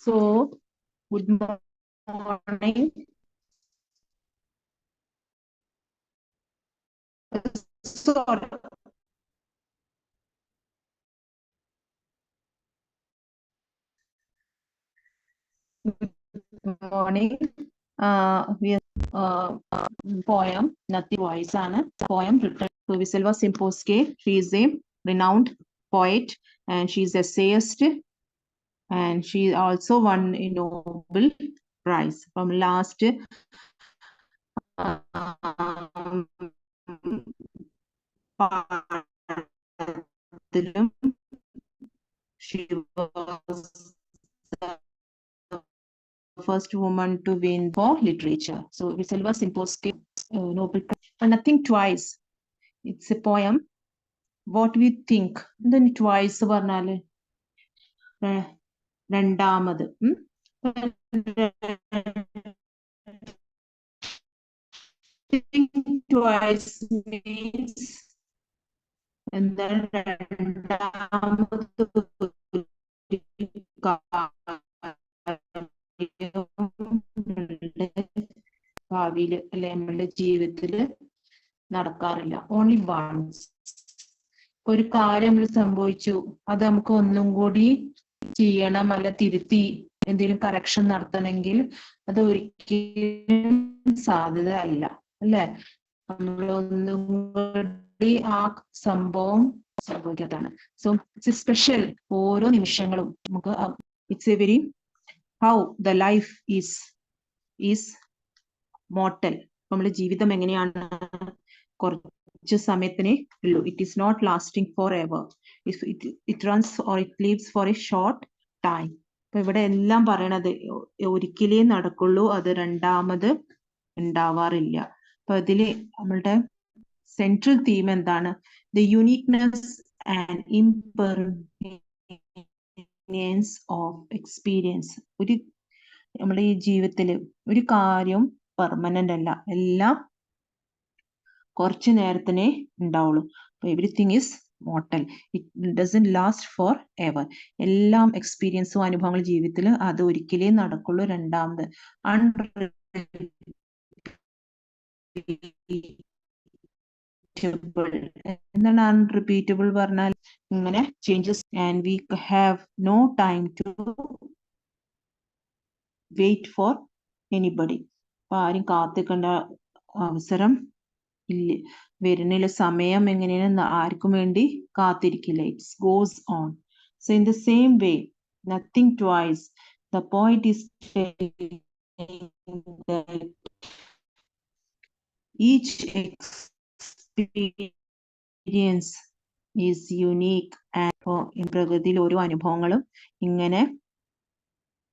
So, good morning. Sorry. Good morning. We poem, Nothing Twice, poem written by Wisselva Simposke. She is a renowned poet and she is an essayist, and she also won a Nobel Prize from last she was the first woman to win for literature. So Wisselva Simposke Nobel Prize. Nothing Twice. It's a poem. What we think. Then twice പറഞ്ഞാല് രണ്ടാമത്. Twice means എന്താണ് രണ്ടാമത് ഭാവിയില് അല്ലെ നമ്മളുടെ ജീവിതത്തില് നടക്കാറില്ല. Only once. ഒരു കാര്യം സംഭവിച്ചു, അത് നമുക്ക് ഒന്നും കൂടി ചെയ്യണം, അല്ല തിരുത്തി എന്തെങ്കിലും കറക്ഷൻ നടത്തണമെങ്കിൽ അത് ഒരിക്കലും സാധ്യത അല്ല, അല്ലെ? നമ്മളൊന്നും കൂടി ആ സംഭവം സംഭവിക്കാത്തതാണ്. So it's a special. ഓരോ നിമിഷങ്ങളും നമുക്ക് it's a very how the life is mortal. നമ്മുടെ ജീവിതം എങ്ങനെയാണ്, കുറച്ച് സമയത്തിനേ ഉള്ളൂ. It is not lasting for ever. It runs or it lives for a short time. അപ്പൊ ഇവിടെ എല്ലാം പറയണത് ഒരിക്കലേ നടക്കുള്ളൂ, അത് രണ്ടാമത് ഉണ്ടാവാറില്ല. അപ്പൊ അതില് നമ്മളുടെ സെൻട്രൽ തീം എന്താണ്? The uniqueness and impermanence of experience. നമ്മുടെ ഈ ജീവിതത്തില് ഒരു കാര്യം പെർമനന്റ് അല്ല, എല്ലാം കുറച്ചു നേരത്തിനേ ഉണ്ടാവുള്ളൂ. അപ്പൊ everything is mortal. It doesn't last for ever. എല്ലാം എക്സ്പീരിയൻസും അനുഭവങ്ങളും ജീവിതത്തിൽ അത് ഒരിക്കലേ നടക്കുള്ളൂ. രണ്ടാമത് എന്താണ് അൺറിപ്പീറ്റബിൾ പറഞ്ഞാൽ? ഇങ്ങനെ changes and we have no time to wait for anybody. അപ്പൊ ആരും കാത്തിക്കേണ്ട അവസരം ഇല്ല, വരുന്നില്ല. സമയം എങ്ങനെയാണ്, ആർക്കും വേണ്ടി കാത്തിരിക്കില്ല. It's goes on. So in the same way, nothing twice, the point is each experience is unique. and പ്രകൃതിയിൽ ഓരോ അനുഭവങ്ങളും ഇങ്ങനെ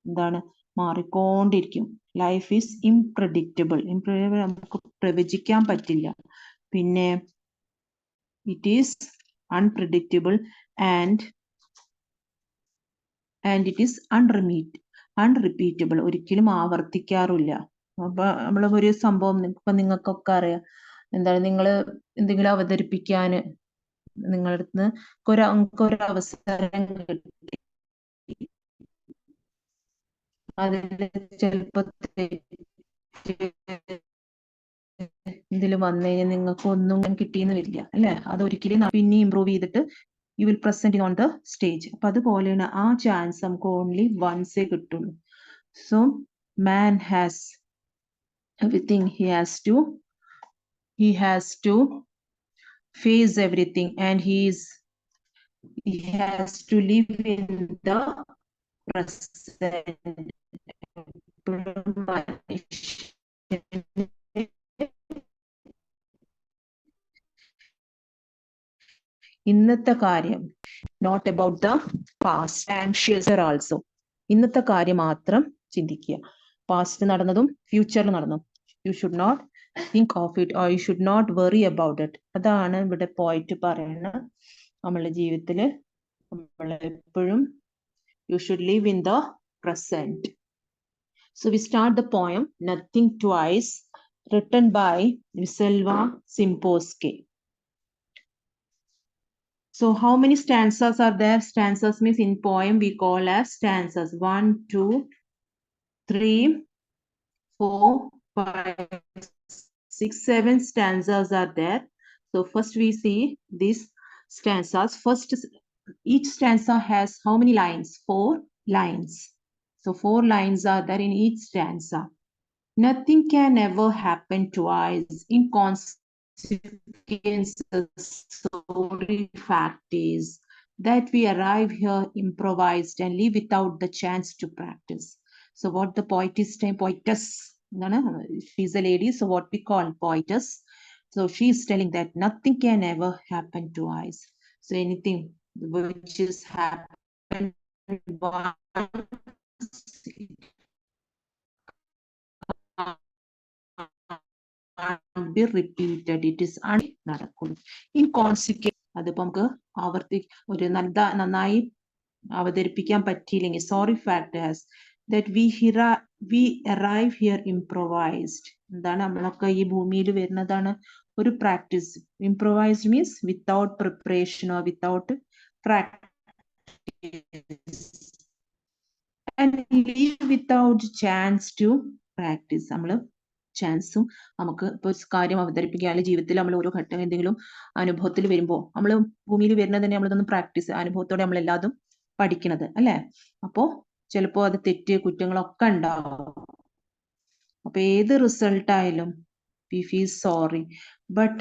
എന്താണ് മാറിക്കൊണ്ടിരിക്കും. Life is unpredictable. നമുക്ക് പ്രവചിക്കാൻ പറ്റില്ല. പിന്നെ it is unpredictable and it is unrepeatable. ഒരിക്കലും ആവർത്തിക്കാറില്ല. അപ്പൊ നമ്മള് ഒരു സംഭവം ഇപ്പൊ നിങ്ങൾക്കൊക്കെ അറിയാം, എന്താണ് നിങ്ങൾ എന്തെങ്കിലും അവതരിപ്പിക്കാന് നിങ്ങളുടെ അടുത്ത് ഒരു അവസരം കിട്ടി, അതിൽ ചിലപ്പോ എന്തെങ്കിലും വന്നു കഴിഞ്ഞാൽ നിങ്ങൾക്ക് ഒന്നും കിട്ടിയെന്ന് വരില്ല, അല്ലെ? അതൊരിക്കലും പിന്നെ ഇമ്പ്രൂവ് ചെയ്തിട്ട് you will present on the stage. അപ്പൊ അതുപോലെയാണ് ആ ചാൻസ് നമുക്ക് ഓൺലി വൺസേ കിട്ടുള്ളൂ. So man has everything. He has to face everything, and he has to live in the present. ഇന്നത്തെ കാര്യം, not about the past and future also. ഇന്നത്തെ കാര്യം മാത്രം ചിന്തിക്കുക. പാസ്റ്റ് നടന്നതും ഫ്യൂച്ചറിൽ നടന്നു, you should not think of it, or you should not worry about it. അതാണ് ഇവിടെ പോയിട്ട് പറയുന്നത്. നമ്മളുടെ ജീവിതത്തില് നമ്മളെപ്പോഴും you should live in the present. So we start the poem Nothing Twice, written by Wisselva Simposke. So how many stanzas are there? Stanzas means in poem we call as stanzas. 1, 2, 3, 4, 5, 6, 7 stanzas are there. So first we see these stanzas. First, each stanza has how many lines? 4 lines. So 4 lines are there in each stanza. Nothing can ever happen to us. In consequence, the solely fact is that we arrive here improvised and leave without the chance to practice. So what the poetess, she's a lady, so what we call poetess. So she's telling that nothing can ever happen to us. So anything which is happened once, be repeated. It is നടക്കുള്ളൂ. In consequence, അതിപ്പോ നമുക്ക് ഒരു നന്നായി അവതരിപ്പിക്കാൻ പറ്റിയില്ലെങ്കിൽ sorry fact has that we arrive here improvised. എന്താണ് നമ്മളൊക്കെ ഈ ഭൂമിയിൽ വരുന്നതാണ് ഒരു practice. Improvised means without preparation or without practice. And leave without chance to practice. നമ്മള് ചാൻസും നമുക്ക് ഇപ്പൊ കാര്യം അവതരിപ്പിക്കാൻ ജീവിതത്തിൽ നമ്മൾ ഓരോ ഘട്ടം എന്തെങ്കിലും അനുഭവത്തിൽ വരുമ്പോൾ നമ്മൾ ഭൂമിയിൽ വരുന്നത് തന്നെ നമ്മളതൊന്ന് പ്രാക്ടീസ് അനുഭവത്തോടെ നമ്മൾ എല്ലാതും പഠിക്കണത് അല്ലെ. അപ്പോ ചിലപ്പോ അത് തെറ്റ് കുറ്റങ്ങളൊക്കെ ഉണ്ടാവും. അപ്പൊ ഏത് റിസൾട്ട് ആയാലും we feel sorry, but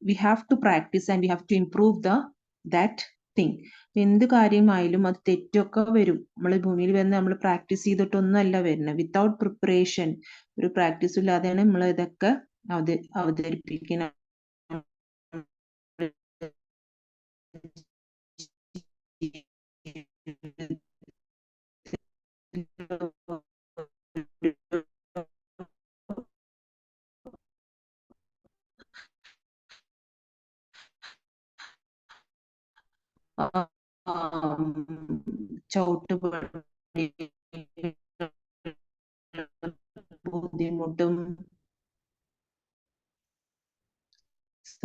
we have to practice and we have to improve that thing. എന്ത് കാര്യമായാലും അത് തെറ്റൊക്കെ വരും. നമ്മൾ ഭൂമിയിൽ വരുന്ന നമ്മൾ പ്രാക്ടീസ് ചെയ്തിട്ടൊന്നുമല്ല വരുന്നത്. വിത്തൗട്ട് പ്രിപ്പറേഷൻ, ഒരു പ്രാക്ടീസ് ഇല്ലാതെയാണ് നമ്മൾ ഇതൊക്കെ അവതരിപ്പിക്കുന്നത്. ചവിട്ടുപടി ബുദ്ധിമുട്ടും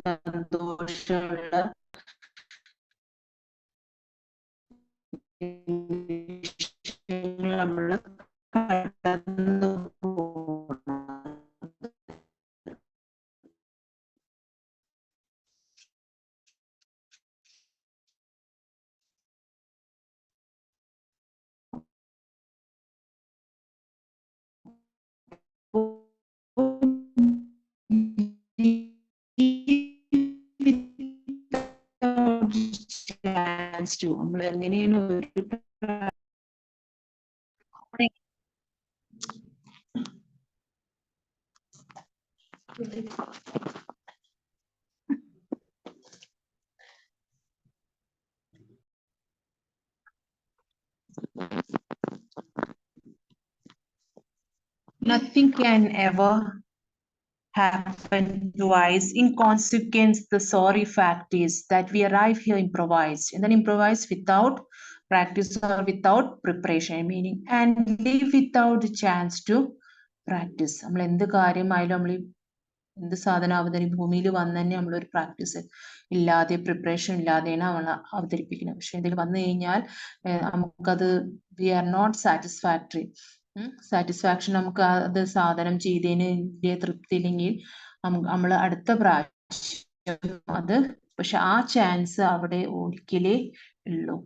സന്തോഷമുള്ള നമ്മൾ കടന്നു നമ്മൾ എങ്ങനെയാണ് ഒരു nothing can ever happen to us. In consequence, the sorry fact is that we arrive here improvised, and then improvise without practice or without preparation, meaning and live without the chance to practice. നമ്മൾ എന്ത് കാര്യമായാലും നമ്മൾ എന്ത് സാധനം ഭൂമിയിൽ വന്ന് തന്നെ നമ്മളൊരു പ്രാക്ടീസ് ഇല്ലാതെ പ്രിപ്പറേഷൻ ഇല്ലാതെയാണ് നമ്മൾ അവതരിപ്പിക്കുന്നത്. പക്ഷെ എന്തെങ്കിലും വന്നു കഴിഞ്ഞാൽ നമുക്കത് we are not satisfactory. Satisfaction നമുക്ക് അത് സാധനം ചെയ്തതിന് വലിയ തൃപ്തി ഇല്ലെങ്കിൽ നമ്മൾ അടുത്ത പ്രാവശ്യം അത് പക്ഷെ ആ ചാൻസ് അവിടെ ഒരിക്കലേ ഉള്ളൂ.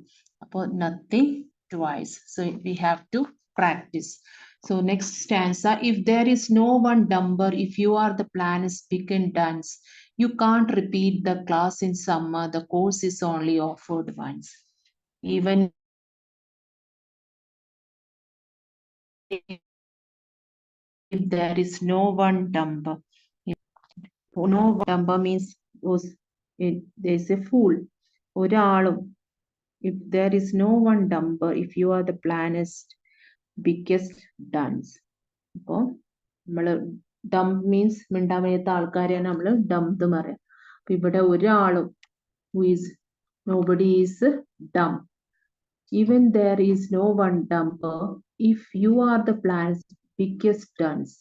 അപ്പോൾ nothing twice. So we have to practise. So next stanza, if there is no one dumber, if you are the plan is big and dense, you can't repeat the class in summer, the course is only offered once. Even if there is no one dumber. No one dumber means there is a fool. ഒരാളും. If there is no one dumber, if you are the planest, biggest dunce. അപ്പോ നമ്മള് dump means മിണ്ടാൻ വയ്യാത്ത ആൾക്കാരെയാണ് നമ്മൾ dump എന്ന് പറയാം. അപ്പൊ ഇവിടെ ഒരാളും nobody is dumb. Even there is no one dumber if you are the planet's biggest dunce.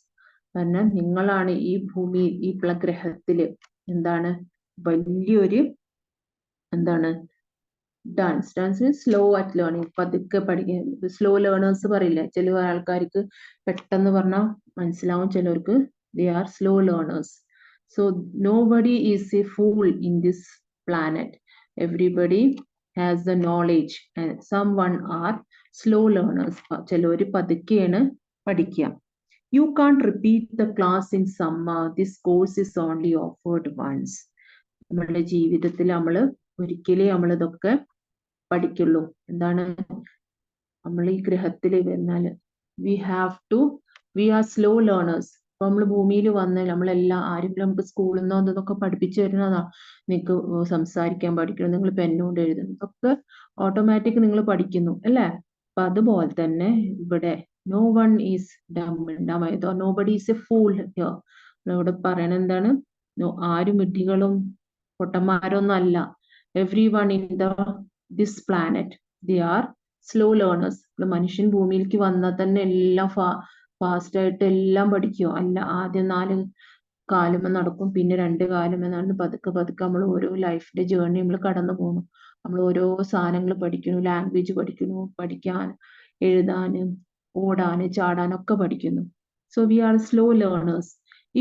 കാരണം നിങ്ങളാണ് ഈ ഭൂമി ഈ ഗ്രഹത്തില് എന്താണ് വലിയൊരു എന്താണ് dance means slow at learning, പതുക്കെ പഠിക്കുക. സ്ലോ ലേണേഴ്സ് പറയില്ല, ചില ആൾക്കാർക്ക് പെട്ടെന്ന് പറഞ്ഞാൽ മനസ്സിലാവും, ചിലർക്ക് they are slow learners. So nobody is a fool in this planet, everybody has the knowledge and someone are slow learners. ചിലർ പതുക്കെയാണ് പഠിക്കുക. You can't repeat the class in summer, this course is only offered once. നമ്മളുടെ ജീവിതത്തിൽ നമ്മൾ ഒരിക്കലേ നമ്മൾ ഇതൊക്കെ പഠിക്കുള്ളൂ. എന്താണ് നമ്മൾ ഈ ഗ്രഹത്തിൽ വന്നാൽ വി ആർ സ്ലോ ലേണേഴ്സ്. അപ്പൊ നമ്മൾ ഭൂമിയിൽ വന്ന് നമ്മളെല്ലാം ആരെങ്കിലും നമുക്ക് സ്കൂളിൽ നിന്നോ ഇതൊക്കെ പഠിപ്പിച്ചു തരുന്നതാ. നിങ്ങൾക്ക് സംസാരിക്കാൻ പഠിക്കണം, നിങ്ങൾ പെന്നുകൊണ്ട് എഴുതണം, ഇതൊക്കെ ഓട്ടോമാറ്റിക് നിങ്ങൾ പഠിക്കുന്നു അല്ലേ? അപ്പൊ അതുപോലെ തന്നെ ഇവിടെ no one is nobody is a fool. ഇവിടെ പറയണ എന്താണ്? ആരും വിഡ്ഢികളും പൊട്ടന്മാരൊന്നും അല്ല. Everyone in this planet they are slow learners. മനുഷ്യൻ ഭൂമിയിലേക്ക് വന്നാൽ തന്നെ എല്ലാം ഫാസ്റ്റ് ആയിട്ട് എല്ലാം പഠിക്കും അല്ല. ആദ്യം 4 കാലുമേ നടക്കും, പിന്നെ 2 കാലുമേ നടന്ന് പതുക്കെ പതുക്കെ നമ്മൾ ഓരോ ലൈഫിന്റെ ജേർണി നമ്മൾ കടന്നു പോകുന്നു. നമ്മൾ ഓരോ സാധനങ്ങൾ പഠിക്കുന്നു, ലാംഗ്വേജ് പഠിക്കുന്നു, പഠിക്കാൻ എഴുതാനും ഓടാനും ചാടാനൊക്കെ പഠിക്കുന്നു. So we are slow learners.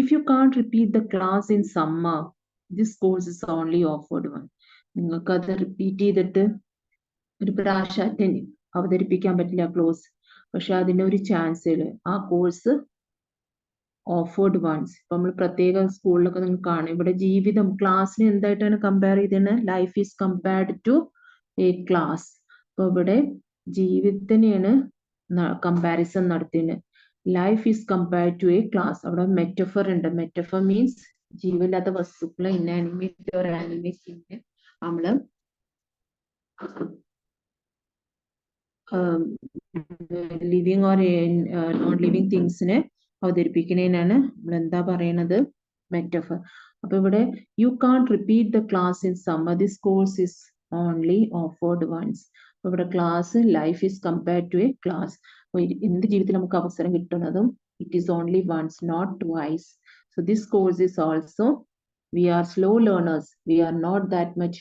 If you can't repeat the class in summer, this course is only offered one. നിങ്ങൾക്ക് അത് റിപ്പീറ്റ് ചെയ്തിട്ട് ഒരു പ്രാവശ്യം അവതരിപ്പിക്കാൻ പറ്റില്ല ക്ലോസ്, പക്ഷെ അതിനൊരു ചാൻസ് ആ കോഴ്സ് ഓഫേർഡ് വൺസ്. ഇപ്പൊ നമ്മൾ പ്രത്യേക സ്കൂളിലൊക്കെ നിങ്ങൾ കാണും, ഇവിടെ ജീവിതം ക്ലാസ്സിന് എന്തായിട്ടാണ് കമ്പയർ ചെയ്തത്? Life is compared to a class. അപ്പൊ ഇവിടെ ജീവിതത്തിനെയാണ് കമ്പാരിസൺ നടത്തിയത്. Life is compared to a class. അവിടെ മെറ്റഫർ ഉണ്ട്. മെറ്റഫർ മീൻസ് ജീവനില്ലാത്ത വസ്തുക്കളെ ഇനാനിമേറ്റ് ഓർ ആനിമേറ്റ് നമ്മള് ലിവിങ് ഓർ നോൺ ലിവിങ് തിങ്സിനെ അവതരിപ്പിക്കുന്നതിനാണ് നമ്മൾ എന്താ പറയണത്? മെറ്റഫർ. അപ്പൊ ഇവിടെ you can't repeat the class in summer, this course is only offered once. അപ്പൊ ഇവിടെ class life is compared to a class. എന്ത് ജീവിതത്തിൽ നമുക്ക് അവസരം കിട്ടുന്നതും it is only once, not twice. So this course is also, we are slow learners, we are not that much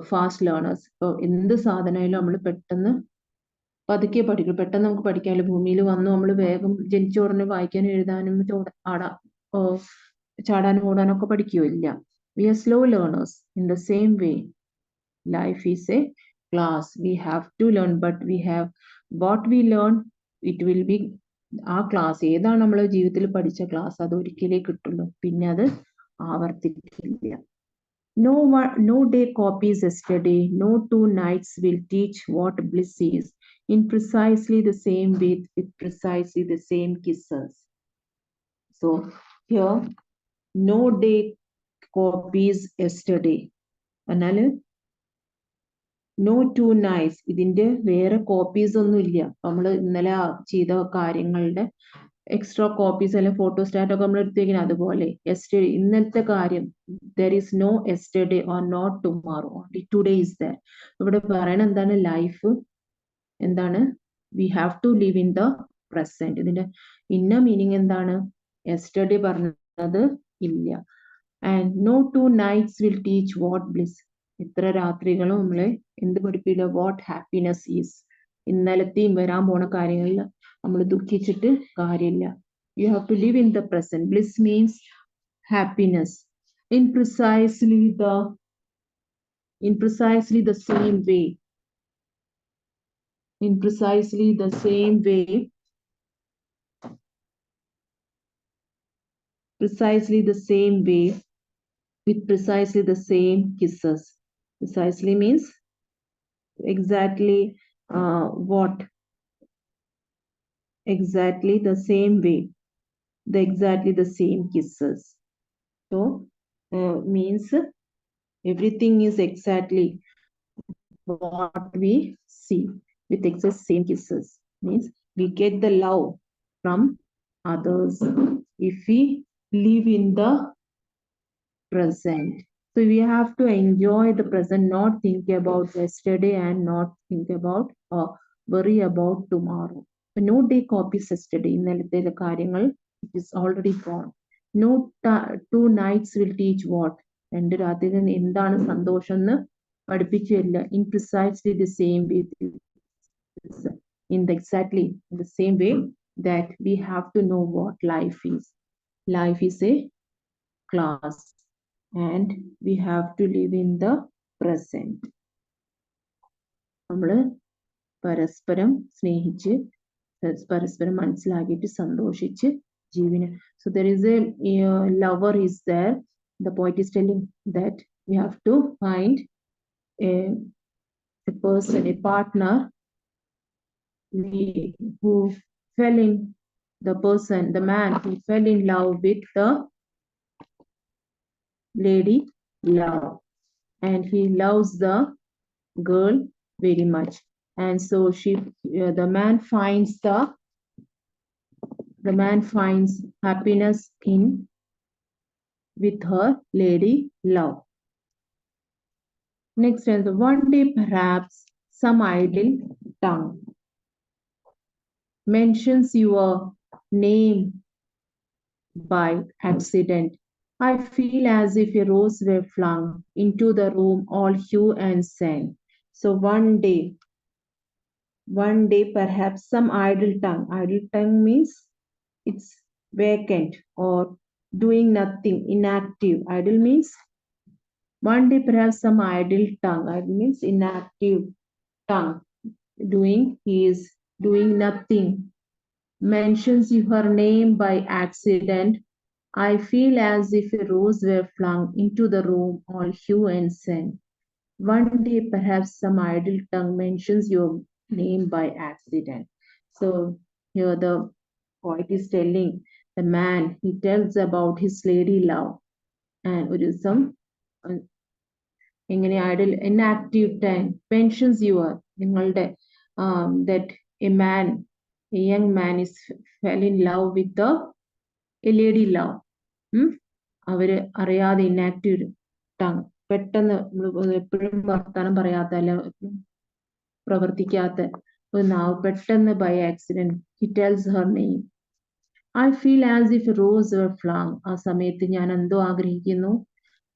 fast learners. ഇപ്പൊ എന്ത് സാധനമായാലും നമ്മൾ പെട്ടെന്ന് പതുക്കെ പഠിക്കും. പെട്ടെന്ന് നമുക്ക് പഠിക്കാമല്ലോ. ഭൂമിയിൽ വന്നു നമ്മൾ വേഗം ജനിച്ച ഉടനെ വായിക്കാനും എഴുതാനും ചാടാനും ഓടാനും ഒക്കെ പഠിക്കുമോ? ഇല്ല. We are slow learners. In the same way life is a class. We have to learn, but we have what we learn it will be. ആ ക്ലാസ് ഏതാണ് നമ്മൾ ജീവിതത്തിൽ പഠിച്ച ക്ലാസ്, അത് ഒരിക്കലേ കിട്ടുള്ളൂ, പിന്നെ അത് ആവർത്തിക്കില്ല. No day copies yesterday, no 2 nights will teach what bliss is, in precisely the same way, with precisely the same kisses. So here, no day copies yesterday. എന്നാൽ no 2 nights, ഇതിന്റെ വേറെ കോപ്പീസ് ഒന്നും ഇല്ല. നമ്മൾ ഇന്നലെ ചെയ്ത കാര്യങ്ങളുടെ എക്സ്ട്രാ കോപ്പീസ് അല്ലെങ്കിൽ ഫോട്ടോസ്റ്റാറ്റ് ഒക്കെ നമ്മൾ എടുത്തു വെക്കുന്നത് അതുപോലെ യെസ്റ്റർഡേ ഇന്നലത്തെ കാര്യം, there is no yesterday or not tomorrow, only today is there. ഇവിടെ പറയണ എന്താണ്? ലൈഫ് എന്താണ്? We have to live in the present. ഇതിന്റെ ഇന്ന മീനിങ് എന്താണ്? യെസ്റ്റർഡേ പറഞ്ഞത് ഇല്ല. And no 2 nights will teach what bliss. ഇത്ര രാത്രികളും നമ്മളെ എന്ത് പഠിപ്പില്ല? What happiness is. ഇന്നലത്തെയും വരാൻ പോണ കാര്യങ്ങളിൽ നമ്മൾ ദുഃഖിച്ചിട്ട് കാര്യമില്ല. You have to live in the present. Bliss means happiness. In precisely the same way. In precisely the same way. Precisely the same way. With precisely the same kisses. Precisely means exactly what? Exactly the same way. Exactly the same kisses. So means everything is exactly what we see. With exact same kisses means we get the love from others if we live in the present. So we have to enjoy the present, not think about yesterday and not think about or worry about tomorrow. But no day copies yesterday. ഇന്നലത്തെ കാര്യങ്ങൾ it is already gone. No 2 nights will teach what? 2 രാത്രികൾ എന്താണ് സന്തോഷം എന്ന് പഠിപ്പിച്ചു തരില്ല. In precisely the same way, in the same way that we have to know what life is. Life is a class and we have to live in the present. നമ്മൾ പരസ്പരം സ്നേഹിച്ച് പരസ്പരം മനസ്സിലാക്കിയിട്ട് സന്തോഷിച്ച് ജീവിനെ. So there is a lover is there. The poet is telling that we have to find a person, a partner who fell in the man who fell in love with the lady love, and he loves the girl very much, and so the man finds happiness with her lady love. Next, one day perhaps some idle tongue mentions your name by accident. I feel as if a rose were flung into the room, all hue and scent. So one day perhaps some idle tongue means it's vacant or doing nothing, inactive. Idle means one day perhaps some idle tongue. Idle means inactive tongue. He is doing nothing. Mentions her name by accident. I feel as if a rose were flung into the room, all hue and scent. One day perhaps some idle tongue mentions your name by accident. So here the poet is telling the man, he tells about his lady love, and it is some idle inactive time mentions your that a young man fell in love with a lady love. അവര് അറിയാതെ inactive tongue, പെട്ടെന്ന് എപ്പോഴും വർത്താനം പറയാത്ത അല്ല പ്രവർത്തിക്കാത്ത ഒരു നാവ് പെട്ടെന്ന് by accident he tells her name. I feel as if rose were flung. ആ സമയത്ത് ഞാൻ എന്തോ ആഗ്രഹിക്കുന്നു.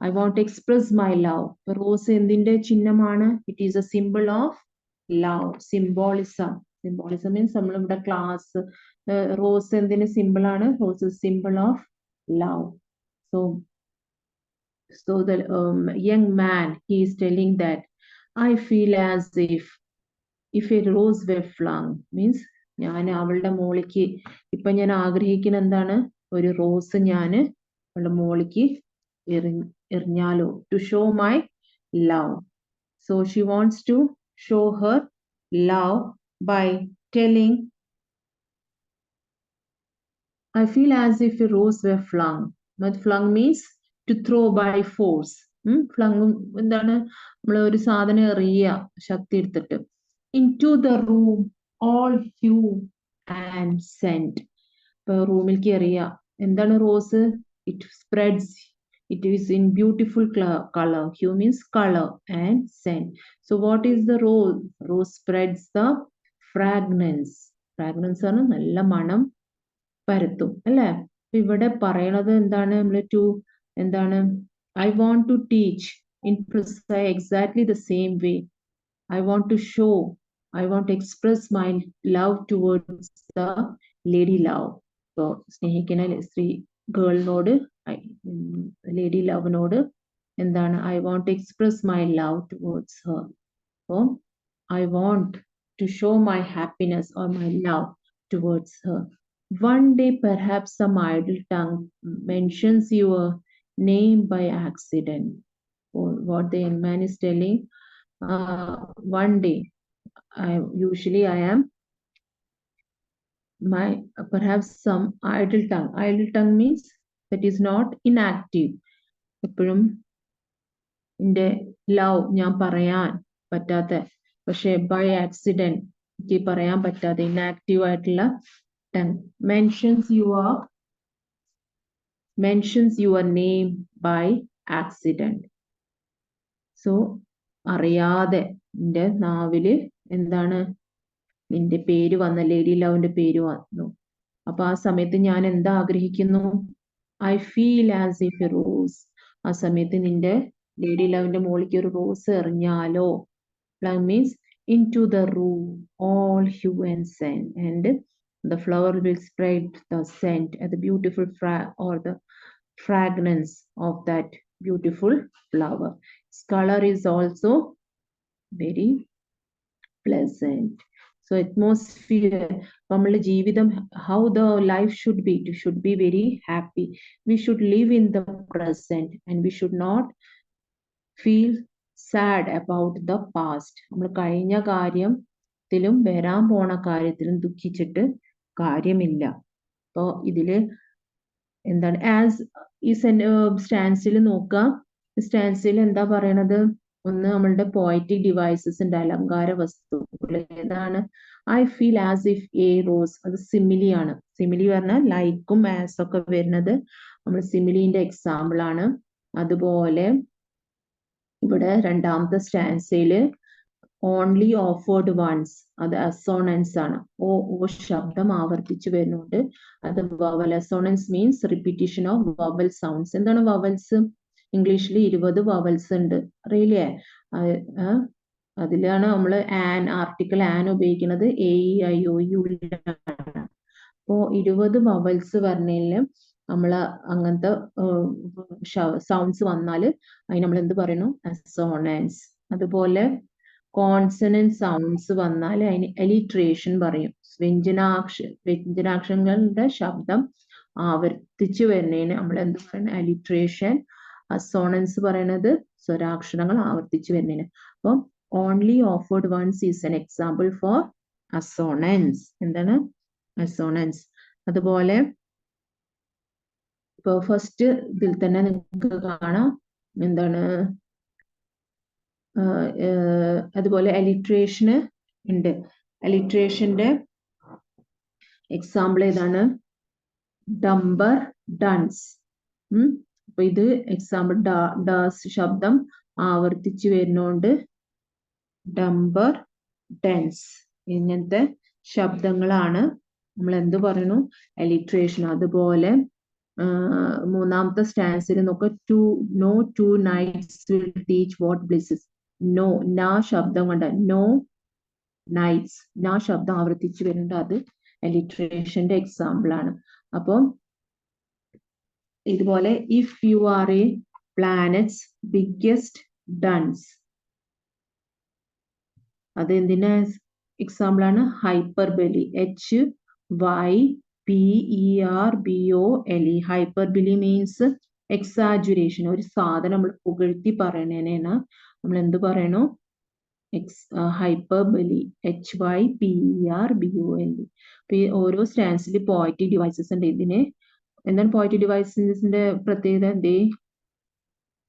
I want to express my love. Rose എന്തിന്റെ ചിഹ്നമാണ്? It is a symbol of love. Symbolism means നമ്മളിവിടെ ക്ലാസ് റോസ് എന്തിന് സിമ്പിൾ ആണ്? Rose symbol of love. So the young man, he is telling that I feel as if a rose were flung, means ഞാൻ അവളുടെ മോളിക്ക് ഇപ്പൊ ഞാൻ ആഗ്രഹിക്കുന്ന എന്താണ്? ഒരു റോസ് ഞാൻ അവളുടെ മോളിക്ക് എറിഞ്ഞാലോ, to show my love. So she wants to show her love by telling I feel as if a rose were flung. But flung means to throw by force. Flung എന്താണ്? നമ്മൾ ഒരു സാധനം എറിയുക ശക്തി എടുത്തിട്ട്. Into the room, all hue and scent. ഇപ്പൊ റൂമിലേക്ക് എറിയുക. എന്താണ് rose? It spreads. It is in beautiful color. Hue means color and scent. So what is the rose? Rose spreads the fragrance. Fragrance ആണ് നല്ല മണം പരത്തും അല്ലെ. ഇവിടെ പറയണത് എന്താണ്? എന്താണ്? I want to teach in exactly the same way. I want to show, I want to express my love towards the lady love. So സ്നേഹിക്കുന്ന സ്ത്രീ ഗേളിനോട് ലേഡി ലവിനോട് എന്താണ്? I want to express my love towards her. So I want to show my happiness or my love towards her. One day perhaps some idle tongue mentions your name by accident. Or what the young man is telling, one day I am perhaps some idle tongue means that is not inactive. എപ്പോഴും എൻ്റെ love ഞാൻ പറയാൻ പറ്റാത്ത, പക്ഷെ by accident എനിക്ക് പറയാൻ പറ്റാതെ inactive ആയിട്ടുള്ള tongue mentions your name by accident. So അറിയാതെ നിന്റെ നാവില് എന്താണ്? നിന്റെ പേര് വന്ന ലേഡി ലവിന്റെ പേര് വന്നു. അപ്പൊ ആ സമയത്ത് ഞാൻ എന്താ ആഗ്രഹിക്കുന്നു? I feel as if a rose. ആ സമയത്ത് നിന്റെ ലേഡി ലവിന്റെ മോളിക്ക് ഒരു rose എറിഞ്ഞാലോ. Plum means into the room, all hue and scent, and the flower will spread the scent and the beautiful or the fragrance of that beautiful flower. Its color is also very pleasant. So atmosphere, our jeevitham, how the life should be. It should be very happy. We should live in the present and we should not feel sad about the past. നമ്മൾ കഴിഞ്ഞ കാര്യത്തിലും വരാൻ പോണ കാര്യത്തിലും ദുഃഖിച്ചിട്ട് കാര്യമില്ല. അപ്പൊ ഇതില് എന്താണ് ആസ് ഈ സ്റ്റാൻസിൽ നോക്കാം. സ്റ്റാൻസിൽ എന്താ പറയണത്? ഒന്ന് നമ്മളുടെ പോയറ്റിക് ഡിവൈസസ് ഉണ്ട്, അലങ്കാര വസ്തുക്കൾ. ഏതാണ്? I feel as if a rose. അത് സിമിലി ആണ്. സിമിലി പറഞ്ഞാൽ ലൈക്കും ആസ് ഒക്കെ വരുന്നത് നമ്മൾ സിമിലിന്റെ എക്സാമ്പിൾ ആണ്. അതുപോലെ ഇവിടെ രണ്ടാമത്തെ സ്റ്റാൻസയില് ഓൺലി ഓഫേർഡ് വൺസ്, അത് അസോണൻസ് ആണ്. ഓ ശബ്ദം ആവർത്തിച്ചു വരുന്നുണ്ട്. അത് vowel. Assonance means repetition of vowel sounds. എന്താണ് വവൽസ്? ഇംഗ്ലീഷിൽ 20 വവൽസ് ഉണ്ട്, അറിയില്ലേ? അതിലാണ് നമ്മൾ ആർട്ടിക്കിൾ ആൻ ഉപയോഗിക്കുന്നത് A E I O U. അപ്പോ 20 വവൽസ് പറഞ്ഞതില് നമ്മൾ അങ്ങനത്തെ സൗണ്ട്സ് വന്നാൽ അതിന് നമ്മൾ എന്ത് പറയുന്നു? അസോണൻസ്. അതുപോലെ കോൺസണന്റ് സൗണ്ട്സ് വന്നാൽ അതിന് എലിട്രേഷൻ പറയും. വ്യഞ്ജനാക്ഷരങ്ങളുടെ ശബ്ദം ആവർത്തിച്ചു വരുന്നതിന് നമ്മൾ എന്ത് പറയുന്നത്? എലിട്രേഷൻ. അസോണൻസ് പറയണത് സ്വരാക്ഷരങ്ങൾ ആവർത്തിച്ചു വരുന്നതിന്. അപ്പം only offered once is an example for assonance. എന്താണ്? അസോണൻസ്. അതുപോലെ ഇപ്പൊ ഫസ്റ്റ് ഇതിൽ തന്നെ നിങ്ങൾക്ക് കാണാം എന്താണ്, അതുപോലെ എലിട്രേഷന് ഉണ്ട്. എലിട്രേഷന്റെ എക്സാമ്പിൾ ഏതാണ്? ഡംബർ, ഡൺസ്. അപ്പൊ ഇത് എക്സാമ്പിൾ ഡാസ് ശബ്ദം ആവർത്തിച്ചു വരുന്നോണ്ട് ഡംബർ, ഡെൻസ് ഇങ്ങനത്തെ ശബ്ദങ്ങളാണ് നമ്മൾ എന്ത് പറയുന്നു? എലിട്രേഷൻ. അതുപോലെ മൂന്നാമത്തെ സ്റ്റാൻസിൽ നോക്കുക. No two nights will teach what bliss is. No, നാ ശബ്ദം കൊണ്ട് നോ നൈറ്റ്സ്, നാ ശബ്ദം ആവർത്തിച്ചു വരുന്നുണ്ട്. അത് എലിട്രേഷന്റെ എക്സാമ്പിൾ ആണ്. അപ്പം ഇതുപോലെ if you are a planet's biggest dunce, അത് എന്തിനാ എക്സാമ്പിൾ ആണ്? Hyperbole. HYPERBOLE. Hyperbole means exaggeration. ഒരു സാധനം നമ്മൾ പുകഴ്ത്തി പറയണേനാണ് നമ്മൾ എന്ത് പറയണു? ഹൈപ്പർബലി. HYPERBOLE. അപ്പൊ ഈ ഓരോ സ്റ്റാൻസിൽ പോയറ്റിക് ഡിവൈസസ് ഉണ്ട്. ഇതിന് എന്താണ് പോയറ്റിക് ഡിവൈസസിന്റെ പ്രത്യേകത?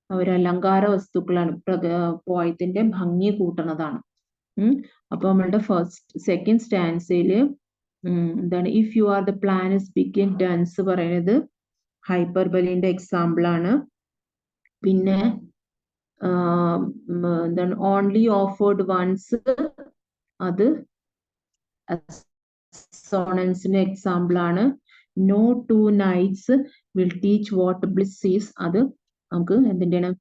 അവർ അലങ്കാര വസ്തുക്കളാണ്. പോയത്തിന്റെ ഭംഗി കൂട്ടണതാണ്. അപ്പൊ നമ്മളുടെ സെക്കൻഡ് സ്റ്റാൻസയില് എന്താണ്? If you are the planet's big dunce പറയുന്നത് ഹൈപ്പർബലിന്റെ എക്സാമ്പിൾ ആണ്. പിന്നെ എന്താണ്? ഓൺലി ഓഫേർഡ് വൺസ്, അത് അസോണൻസിന്റെ എക്സാമ്പിൾ ആണ്. No two nights will teach what bliss is, അത് നമുക്ക് എന്തിന്റെയാണ്?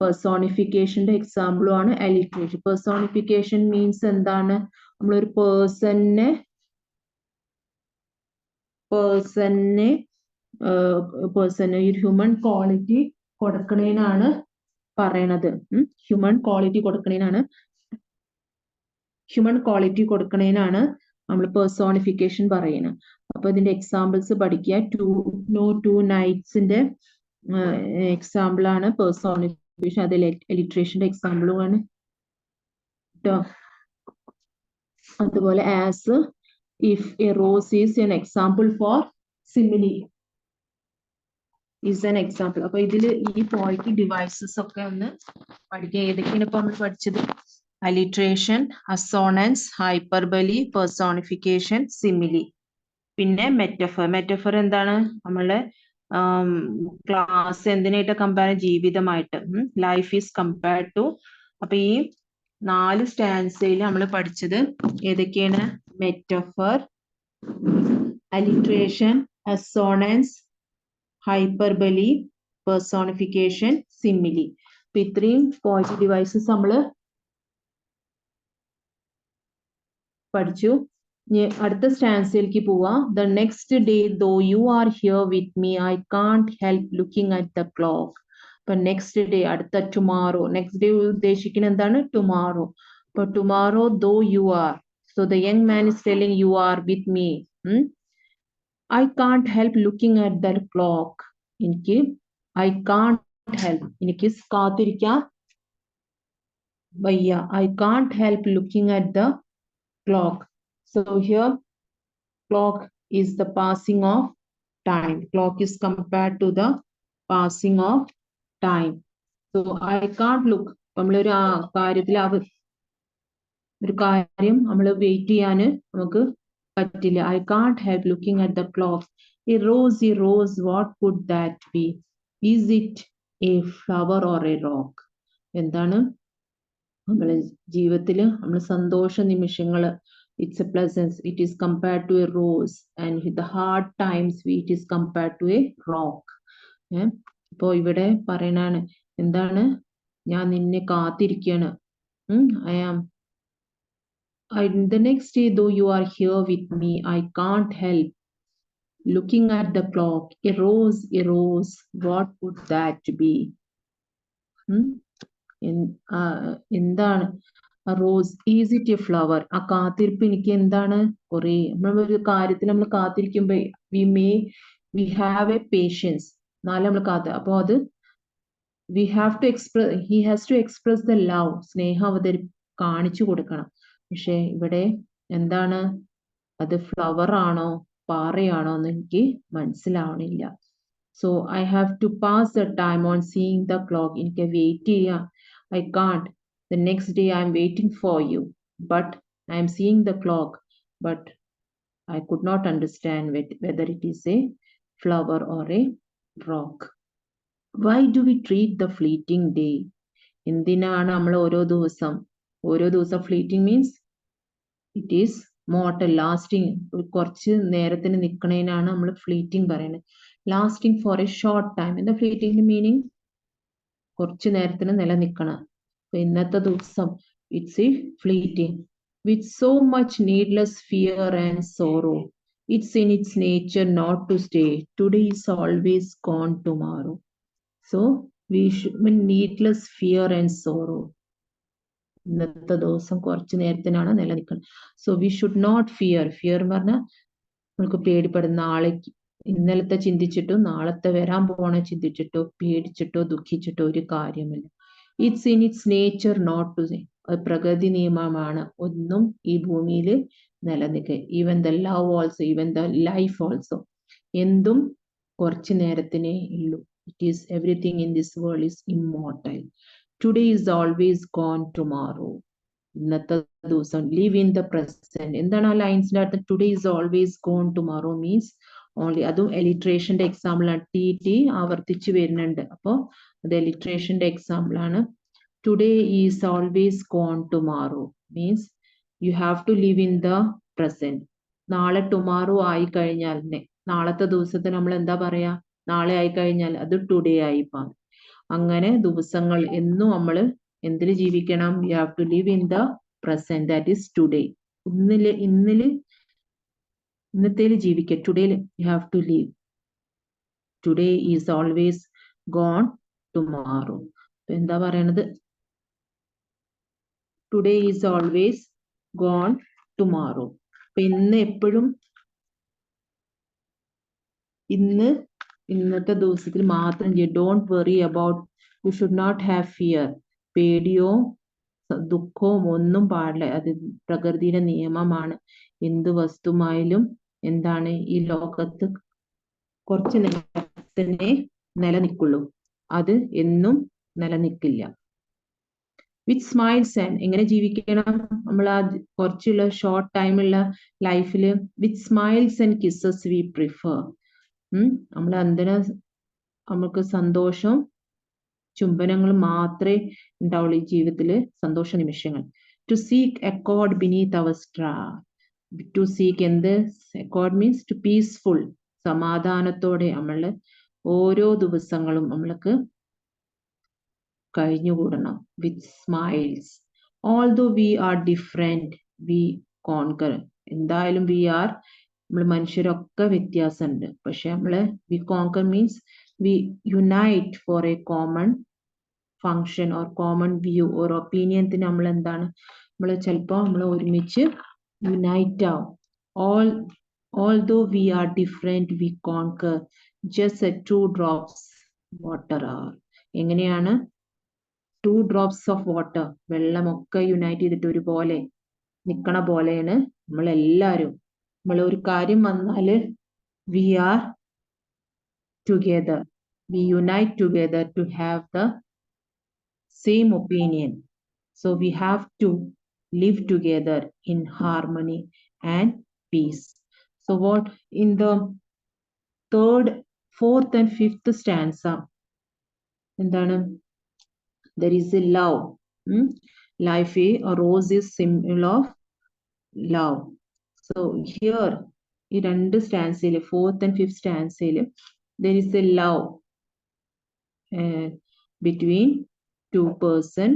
പെർസോണിഫിക്കേഷന്റെ എക്സാമ്പിളും ആണ്. എലിട്രേഷൻ. പെർസോണിഫിക്കേഷൻ മീൻസ് എന്താണ്? നമ്മളൊരു പേഴ്സണിനെ ഒരു ഹ്യൂമൻ ക്വാളിറ്റി കൊടുക്കണേനാണ് പറയണത്. ഹ്യൂമൻ ക്വാളിറ്റി കൊടുക്കണേനാണ് നമ്മൾ പെർസോണിഫിക്കേഷൻ പറയുന്നത്. അപ്പൊ ഇതിന്റെ എക്സാമ്പിൾസ് പഠിക്കുക. നോ ടു നൈറ്റ്സിന്റെ എക്സാമ്പിൾ ആണ് പെർസോണിഫിക്കേഷൻ. അത് എലിട്രേഷന്റെ എക്സാമ്പിളും ആണ് കേട്ടോ. അതുപോലെ as if a rose is an example four simile is an example. അപ്പൊ ഇതില് ഈ പോയറ്റിക് ഡിവൈസസ് ഒക്കെ ഒന്ന് പഠിക്കുക. ഏതൊക്കെയാണ് ഇപ്പൊ നമ്മൾ പഠിച്ചത്? Alliteration, assonance, hyperbole, personification, simile. പിന്നെ മെറ്റഫർ. മെറ്റഫർ എന്താണ്? നമ്മളെ class എന്തിനായിട്ട് compare? ജീവിതമായിട്ട്. Life is compared to. അപ്പൊ ഈ 4 സ്റ്റാൻസയിൽ നമ്മൾ പഠിച്ചത് ഏതൊക്കെയാണ്? Metaphor, alliteration, assonance, hyperbole, personification, simile. ഇത്രയും പോയിന്റ് ഡിവൈസസ് നമ്മൾ പഠിച്ചു. അടുത്ത സ്റ്റാൻസിലേക്ക് പോവാ. The next day though you are here with me I can't help looking at the clock. അപ്പൊ നെക്സ്റ്റ് ഡേ, അടുത്ത ടുമാറോ. നെക്സ്റ്റ് ഡേ ഉദ്ദേശിക്കുന്നത് എന്താണ്? ടുമാറോ. അപ്പൊ tomorrow though you are. So the young man is telling you are with me. I can't help looking at the clock. എനിക്ക് I can't help, എനിക്ക് കാത്തിരിക്കാൻ വയ്യ. I can't help looking at the clock. So here clock is the passing of time. Clock is compared to the passing of time. So I can't look. നമ്മളൊരു കാര്യത്തിൽ ഒരു കാര്യം നമ്മൾ wait ചെയ്യാൻ നമുക്ക് പറ്റില്ല. I can't help looking at the clock. A rose, what could that be? Is it a flower or a rock? എന്താണ് നമ്മളെ ജീവിതത്തിൽ നമ്മൾ സന്തോഷ നിമിഷങ്ങൾ, it's a pleasance, it is compared to a rose, and the hard times it is compared to a rock. അപ്പോ ഇവിടെ പറയണാണ് എന്താണ്, ഞാൻ നിന്നെ കാത്തിരിക്കുകയാണ്. The next day though you are here with me I can't help looking at the clock. A rose, what would that be? എന്താണ് rose? Is it a flower? ആ കാത്തിരിപ്പ് എനിക്ക് എന്താണ്? കുറെ നമ്മളൊരു കാര്യത്തിൽ നമ്മൾ കാത്തിരിക്കുമ്പോ വി ഹാവ് എ പേഷ്യൻസ്. നമ്മൾ അപ്പൊ അത് he has to express the love. സ്നേഹം കാണിച്ചു കൊടുക്കണം. പക്ഷെ ഇവിടെ എന്താണ്, അത് ഫ്ലവർ ആണോ പാറയാണോ എന്ന് എനിക്ക് മനസ്സിലാവണില്ല. So I have to pass the time on seeing the clock. എനിക്ക് വെയിറ്റ് ചെയ്യാം. I can't. The next day I'm waiting for you, but I'm seeing the clock, but I could not understand whether it is a flower or a rock. Why do we treat the fleeting day? എന്തിനാണ് നമ്മൾ ഓരോ ദിവസം fleeting means it is mortal, lasting. കുറച്ച് നേരത്തിന് നിൽക്കണേനാണ് നമ്മൾ fleeting പറയുന്നത്. Lasting for a short time. എന്താ fleeting meaning? കുറച്ചു നേരത്തിന് നിലനിൽക്കണം. ഇന്നത്തെ ദിവസം it's a fleeting. With so much needless fear and sorrow it's in its nature not to stay. Today is always gone tomorrow. So we should needless fear and sorrow. ഇന്നത്തെ ദിവസം കുറച്ചു നേരത്തിനാണ് നിലനിൽക്കുന്നത്. So we should not fear. Fear എന്ന് പറഞ്ഞാൽ നമുക്ക് പേടിപ്പെടുന്ന നാളേക്ക്, ഇന്നലത്തെ ചിന്തിച്ചിട്ടോ നാളത്തെ വരാൻ പോണ ചിന്തിച്ചിട്ടോ പേടിച്ചിട്ടോ ദുഃഖിച്ചിട്ടോ ഒരു കാര്യമില്ല. It's in its nature not to say. അത് പ്രകൃതി നിയമമാണ്. ഒന്നും ഈ ഭൂമിയിൽ നിലനിൽക്കുക. Even the love also, even the life also. എന്തും കുറച്ചു നേരത്തിനേ ഉള്ളൂ. It is everything in this world is immortal. Today is always gone tomorrow. ഇന്നത്തെ ദിവസം ലിവ് ഇൻ ദ പ്രസന്റ്. എന്താണ് ആ ലൈൻസിന്റെ അർത്ഥം? Today is always gone tomorrow means only. അതും എലിട്രേഷന്റെ എക്സാമ്പിൾ ആണ്. ടി ആവർത്തിച്ച് വരുന്നുണ്ട്. അപ്പോ അത് എലിട്രേഷന്റെ എക്സാമ്പിൾ ആണ്. Today is always gone tomorrow means you have to live in the present. നാളെ ടുമാറോ ആയി കഴിഞ്ഞാൽ, നാളത്തെ ദിവസത്തെ നമ്മൾ എന്താ പറയാ? നാളെ ആയി കഴിഞ്ഞാൽ അത് ടുഡേ ആയി പാം. അങ്ങനെ ദിവസങ്ങൾ എന്നും നമ്മൾ എന്തിൽ ജീവിക്കണം? You have to live in the present, that is today. ഇന്നത്തേൽ ജീവിക്കുക. ടുഡേയിൽ you have to live. Today is always gone tomorrow. എന്താ പറയണത്? Today is always gone tomorrow. അപ്പൊ ഇന്ന് എപ്പോഴും ഇന്നത്തെ ദിവസത്തിൽ മാത്രം don't worry about. You should not have fear. പേടിയോ ദുഃഖവും ഒന്നും പാടില്ല. അത് പ്രകൃതിയുടെ നിയമമാണ്. എന്ത് വസ്തുവായാലും എന്താണ്, ഈ ലോകത്ത് കുറച്ച് നേരത്തിനെ നിലനിൽക്കുള്ളൂ. അത് എന്നും നിലനിൽക്കില്ല. വിത്ത് സ്മൈൽസ് ആൻഡ്, എങ്ങനെ ജീവിക്കണം നമ്മൾ? ആ കുറച്ചുള്ള ഷോർട്ട് ടൈമുള്ള ലൈഫില് with smiles and kisses we prefer. നമ്മൾ നമുക്ക് സന്തോഷം ചുംബനങ്ങൾ മാത്രമേ ഉണ്ടാവുള്ളൂ ഈ ജീവിതത്തില്, സന്തോഷ നിമിഷങ്ങൾ. To seek accord beneath our star. To seek എന്ത്? അക്കോർഡ് മീൻസ് ടു പീസ്ഫുൾ, സമാധാനത്തോടെ നമ്മള് ഓരോ ദിവസങ്ങളും നമ്മൾക്ക് കഴിഞ്ഞുകൂടണം with smiles. Although we are different we concur. എന്തായാലും നമ്മൾ മനുഷ്യരൊക്കെ വ്യത്യാസമുണ്ട്, പക്ഷെ we concur means we unite for a common function or common view or opinion. നമ്മൾ എന്താണ്, ചിലപ്പോൾ നമ്മൾ ഒരുമിച്ച് യുണൈറ്റ് ആവും. Although we are different, we conquer. Just a 2 drops water are. എങ്ങനെയാണ് 2 drops of water, വെള്ളമൊക്കെ യുണൈറ്റ് ചെയ്തിട്ട് ഒരുപോലെ നിൽക്കണ പോലെയാണ് നമ്മളെല്ലാവരും. ഒരു കാര്യം വന്നാൽ we are together. We unite together to have the same opinion. So we have to live together in harmony and peace. So what in the 3rd, 4th and 5th stanza, എന്താണ്, there is a love. Life, a rose is symbol of love. So here ഈ 2 stanza, 4th and 5th stanza, there is a love between 2 person,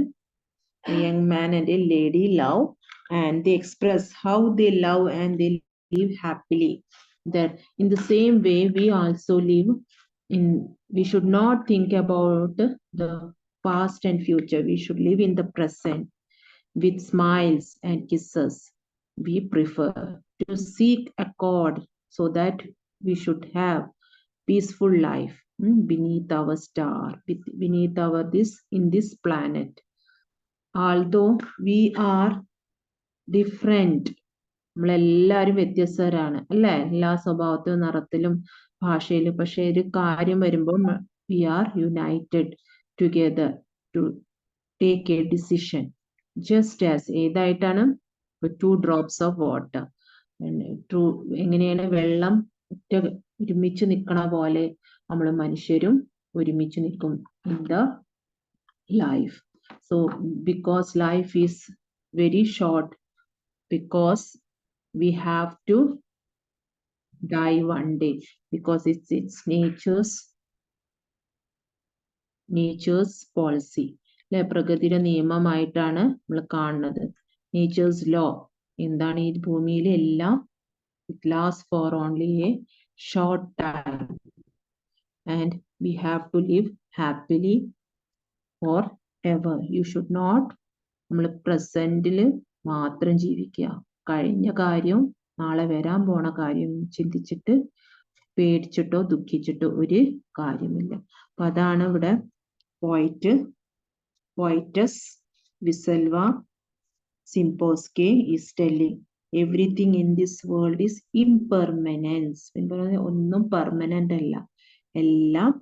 a young man and a lady love, and they express how they love and they live happily. That in the same way we also live in, we should not think about the past and future. We should live in the present with smiles and kisses. We prefer to seek accord so that we should have peaceful life beneath our star, beneath our in this planet. Although we are different, നമ്മളെല്ലാവരും വ്യത്യസ്തരാണ് അല്ലെ, എല്ലാ സ്വഭാവത്തിലും നിറത്തിലും ഭാഷയിലും. പക്ഷെ ഒരു കാര്യം വരുമ്പോൾ we are united together to take a decision. Just as ഏതായിട്ടാണ് 2 drops of water. എങ്ങനെയാണ് വെള്ളം ഒരുമിച്ച് നിൽക്കണ പോലെ നമ്മൾ മനുഷ്യരും ഒരുമിച്ച് നിൽക്കും in the life. So because life is very short, because we have to die one day, because it's nature's policy. പ്രകൃതിയുടെ നിയമമായിട്ടാണ് നമ്മൾ കാണുന്നത്. നേച്ചേഴ്സ് ലോ എന്താണ്, ഈ ഭൂമിയിലെ എല്ലാം it lasts for only a short time and we have to live happily forever. You should not നമ്മൾ പ്രസന്റിൽ മാത്രം ജീവിക്കുക. കഴിഞ്ഞ കാര്യം നാളെ വരാൻ പോണ കാര്യം ചിന്തിച്ചിട്ട് പേടിച്ചിട്ടോ ദുഃഖിച്ചിട്ടോ ഒരു കാര്യമില്ല. അപ്പൊ അതാണ് ഇവിടെ poetess Wisława Szymborska is telling. Everything in this world is impermanence. ഒന്നും പെർമനന്റ് അല്ല, എല്ലാം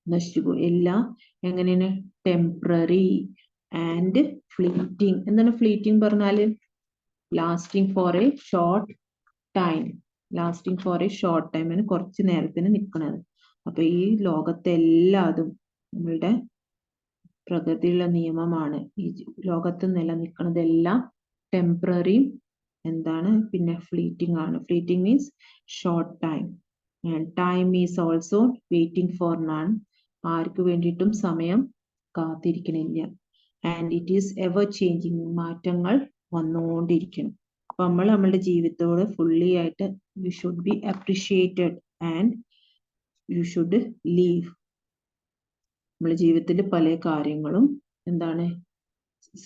നശിച്ചു പോകും. എല്ലാം എങ്ങനെയാണ്, ടെമ്പററി ആൻഡ് ഫ്ലീറ്റിംഗ്. എന്താണ് ഫ്ലീറ്റിംഗ് പറഞ്ഞാല്, lasting for a short time. Lasting for a short time ആണ് കുറച്ച് നേരത്തിന് നിൽക്കുന്നത്. അപ്പൊ ഈ ലോകത്തെ എല്ലാതും നമ്മളുടെ പ്രകൃതിയുള്ള നിയമമാണ്. ഈ ലോകത്ത് നിലനിൽക്കുന്നതെല്ലാം ടെമ്പററി എന്താണ്, പിന്നെ ഫ്ലീറ്റിംഗ് ആണ്. Fleeting means short time. And time is also waiting for none. ആർക്ക് വേണ്ടിയിട്ടും സമയം കാത്തിരിക്കണില്ല. And it is ever changing. മാറ്റങ്ങൾ വന്നുകൊണ്ടിരിക്കണം. അപ്പൊ നമ്മളുടെ ജീവിതത്തോട് ഫുള്ളി ആയിട്ട് you should be appreciated and you should live. നമ്മുടെ ജീവിതത്തിൽ പല കാര്യങ്ങളും എന്താണ്,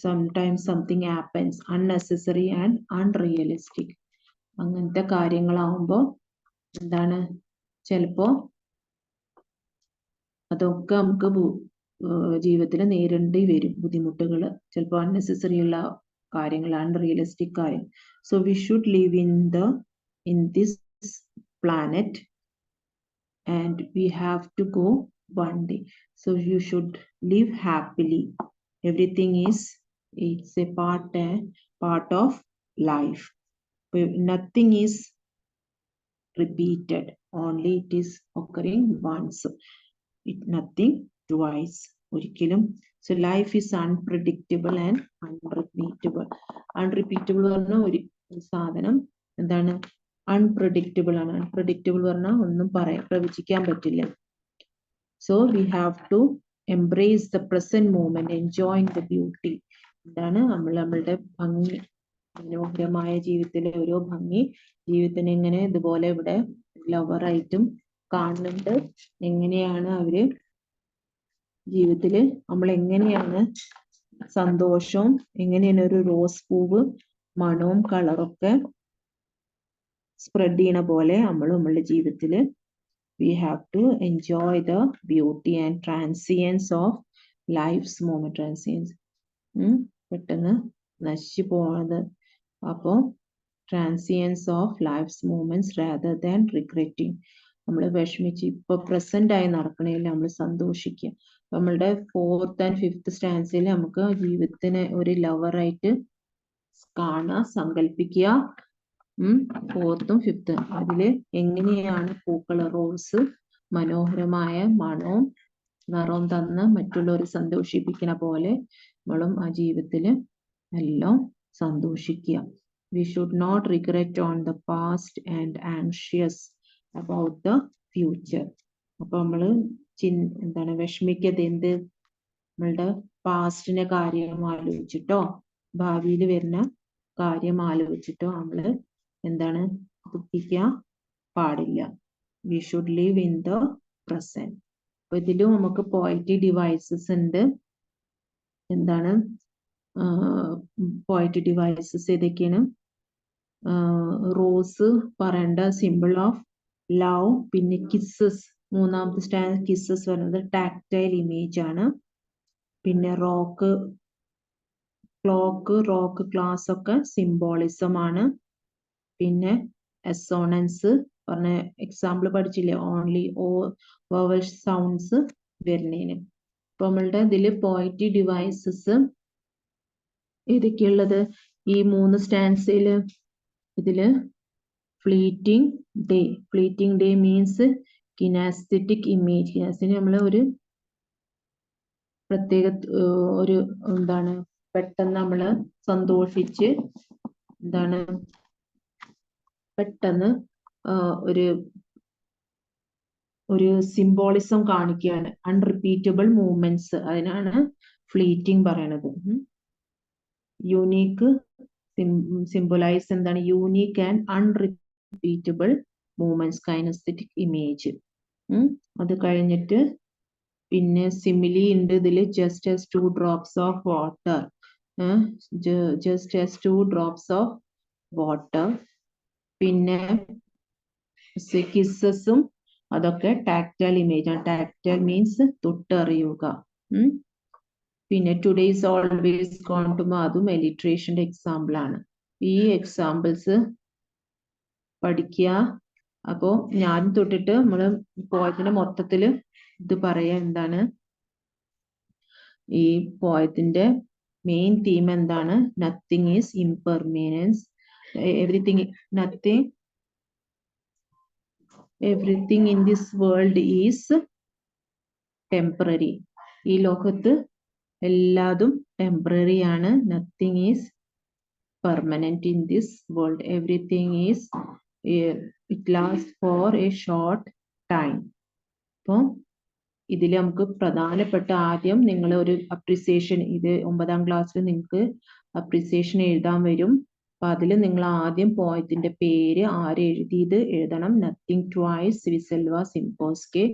sometimes something happens unnecessary and unrealistic. അങ്ങനത്തെ കാര്യങ്ങളാവുമ്പോ എന്താണ്, ചിലപ്പോ അതൊക്കെ നമുക്ക് ജീവിതത്തിൽ നേരിടേണ്ടി വരും ബുദ്ധിമുട്ടുകൾ. ചിലപ്പോൾ അൺനെസസറി ഉള്ള കാര്യങ്ങൾ, അൺറിയലിസ്റ്റിക് കാര്യം. So we should live in this planet and we have to go one day. So you should live happily. Everything it's a part of life. Nothing is repeated, only it is occurring once. Nothing twice. So life is unpredictable and unrepeatable. Unrepeatable പറഞ്ഞ ഒരു സാധനം എന്താണ്, unpredictable ആണ്. Unpredictable പറഞ്ഞാൽ ഒന്നും പ്രവചിക്കാൻ പറ്റില്ല. So we have to embrace the present moment, enjoying the beauty. എന്താണ് നമ്മളുടെ ഭംഗി, മനോഹരമായ ജീവിതത്തിലെ ഓരോ ഭംഗി ജീവിതത്തിനെ എങ്ങനെ ഇതുപോലെ ഇവിടെ ലവറായിട്ടും കാണുന്നുണ്ട്. എങ്ങനെയാണ് അവര് ജീവിതത്തില് നമ്മൾ എങ്ങനെയാണ് സന്തോഷവും എങ്ങനെയാണ് ഒരു റോസ് പൂവ് മണവും കളറൊക്കെ സ്പ്രെഡ് ചെയ്യണ പോലെ നമ്മളുടെ ജീവിതത്തില് we have to enjoy the beauty and transience of life's moment. Transience പെട്ടെന്ന് നശിച്ചു പോകുന്നത്. അപ്പോ transience of life's moments rather than regretting. നമ്മൾ വിഷമിച്ച് ഇപ്പൊ പ്രസന്റ് ആയി നടക്കണേൽ നമ്മൾ സന്തോഷിക്കുക. നമ്മളുടെ 4th and 5th സ്റ്റാൻസിൽ നമുക്ക് ജീവിതത്തിനെ ഒരു ലവറായിട്ട് കാണുക, സങ്കല്പിക്കുക. 4th ഉം 5th അതില് എങ്ങനെയാണ് പൂക്കള് റോസ് മനോഹരമായ മണവും നിറവും തന്ന് മറ്റുള്ളവരെ സന്തോഷിപ്പിക്കുന്ന പോലെ നമ്മളും ആ ജീവിതത്തില് എല്ലാം സന്തോഷിക്കുക. We should not regret on the past and anxious about the future. അപ്പൊ നമ്മള് എന്താണ് വിഷമിക്കത് എന്ത് നമ്മളുടെ പാസ്റ്റിനെ കാര്യം ആലോചിച്ചിട്ടോ ഭാവിയിൽ വരുന്ന കാര്യം ആലോചിച്ചിട്ടോ നമ്മള് എന്താണ് ദുഃഖിക്കാൻ പാടില്ല. We should live in the present. അപ്പൊ ഇതിലും നമുക്ക് പോയറ്റിക് ഡിവൈസസ് ഉണ്ട്. എന്താണ് പോയറ്റിക് ഡിവൈസസ് ഏതൊക്കെയാണ്? റോസ് പറയേണ്ട സിമ്പിൾ ഓഫ് ലവ്. പിന്നെ കിസ്സസ്, മൂന്നാമത്തെ സ്റ്റാൻഡ് കിസ്സസ് പറയുന്നത് ടാക്ടൈൽ ഇമേജ് ആണ്. പിന്നെ റോക്ക്, ക്ലോക്ക്, റോക്ക്, ക്ലാസ് ഒക്കെ സിംബോളിസം ആണ്. പിന്നെ അസോണൻസ് പറഞ്ഞ എക്സാമ്പിൾ പഠിച്ചില്ലേ, ഓൺലി വവൽ സൗണ്ട്സ് വരുന്നതിന്. അപ്പൊ നമ്മളുടെ ഇതില് പോയറ്റിക് ഡിവൈസസ് ഏതൊക്കെയുള്ളത്? ഈ 3 സ്റ്റാൻസില് ഇതില് fleeting day. Fleeting day means kinaesthetic image. Kinaesthetic നമ്മള് ഒരു പ്രത്യേക ഒരു എന്താണ് പെട്ടെന്ന് നമ്മള് സന്തോഷിച്ച് എന്താണ് പെട്ടെന്ന് ഒരു സിംബോളിസം കാണിക്കുകയാണ്. അൺറിപ്പീറ്റബിൾ മൂവ്മെന്റ്സ്, അതിനാണ് ഫ്ലീറ്റിംഗ് പറയണത്. യൂണീക്ക് സിംബലൈസ് എന്താണ്? Unique and unrepeatable movements, kinaesthetic image. അത് കഴിഞ്ഞിട്ട് പിന്നെ സിമിലി ഉണ്ട് ഇതില്. Just as 2 drops of water. Just as 2 drops of water. പിന്നെ കിസ്സസും അതൊക്കെ ടാക്ടൈൽ ഇമേജ് ആണ്. ടാക്ടൈൽ മീൻസ് തൊട്ടറിയുക. പിന്നെ today is always gone tomorrow, അതും എലിട്രേഷന്റെ എക്സാമ്പിൾ ആണ്. ഈ എക്സാമ്പിൾസ് പഠിക്കുക. അപ്പോ ഞാൻ തൊട്ടിട്ട് നമ്മള് പോയതിന്റെ മൊത്തത്തില് ഇത് പറയാ. എന്താണ് ഈ പോയത്തിന്റെ മെയിൻ തീം എന്താണ്? Nothing is impermanence. Everything in this world is temporary. ഈ ലോകത്ത് എല്ലാതും ടെമ്പററി ആണ്. Nothing is permanent in this world. Everything is it last for a short time. അപ്പൊ ഇതിൽ നമുക്ക് പ്രധാനപ്പെട്ട ആദ്യം നിങ്ങൾ ഒരു അപ്രിസിയേഷൻ, ഇത് 9ാം ക്ലാസ്സിൽ നിങ്ങൾക്ക് അപ്രിസിയേഷൻ എഴുതാൻ വരും. അപ്പൊ അതിൽ നിങ്ങൾ ആദ്യം പോയതിന്റെ പേര്, ആര് എഴുതിയത് എഴുതണം. Nothing twice Wislawa Szymborska.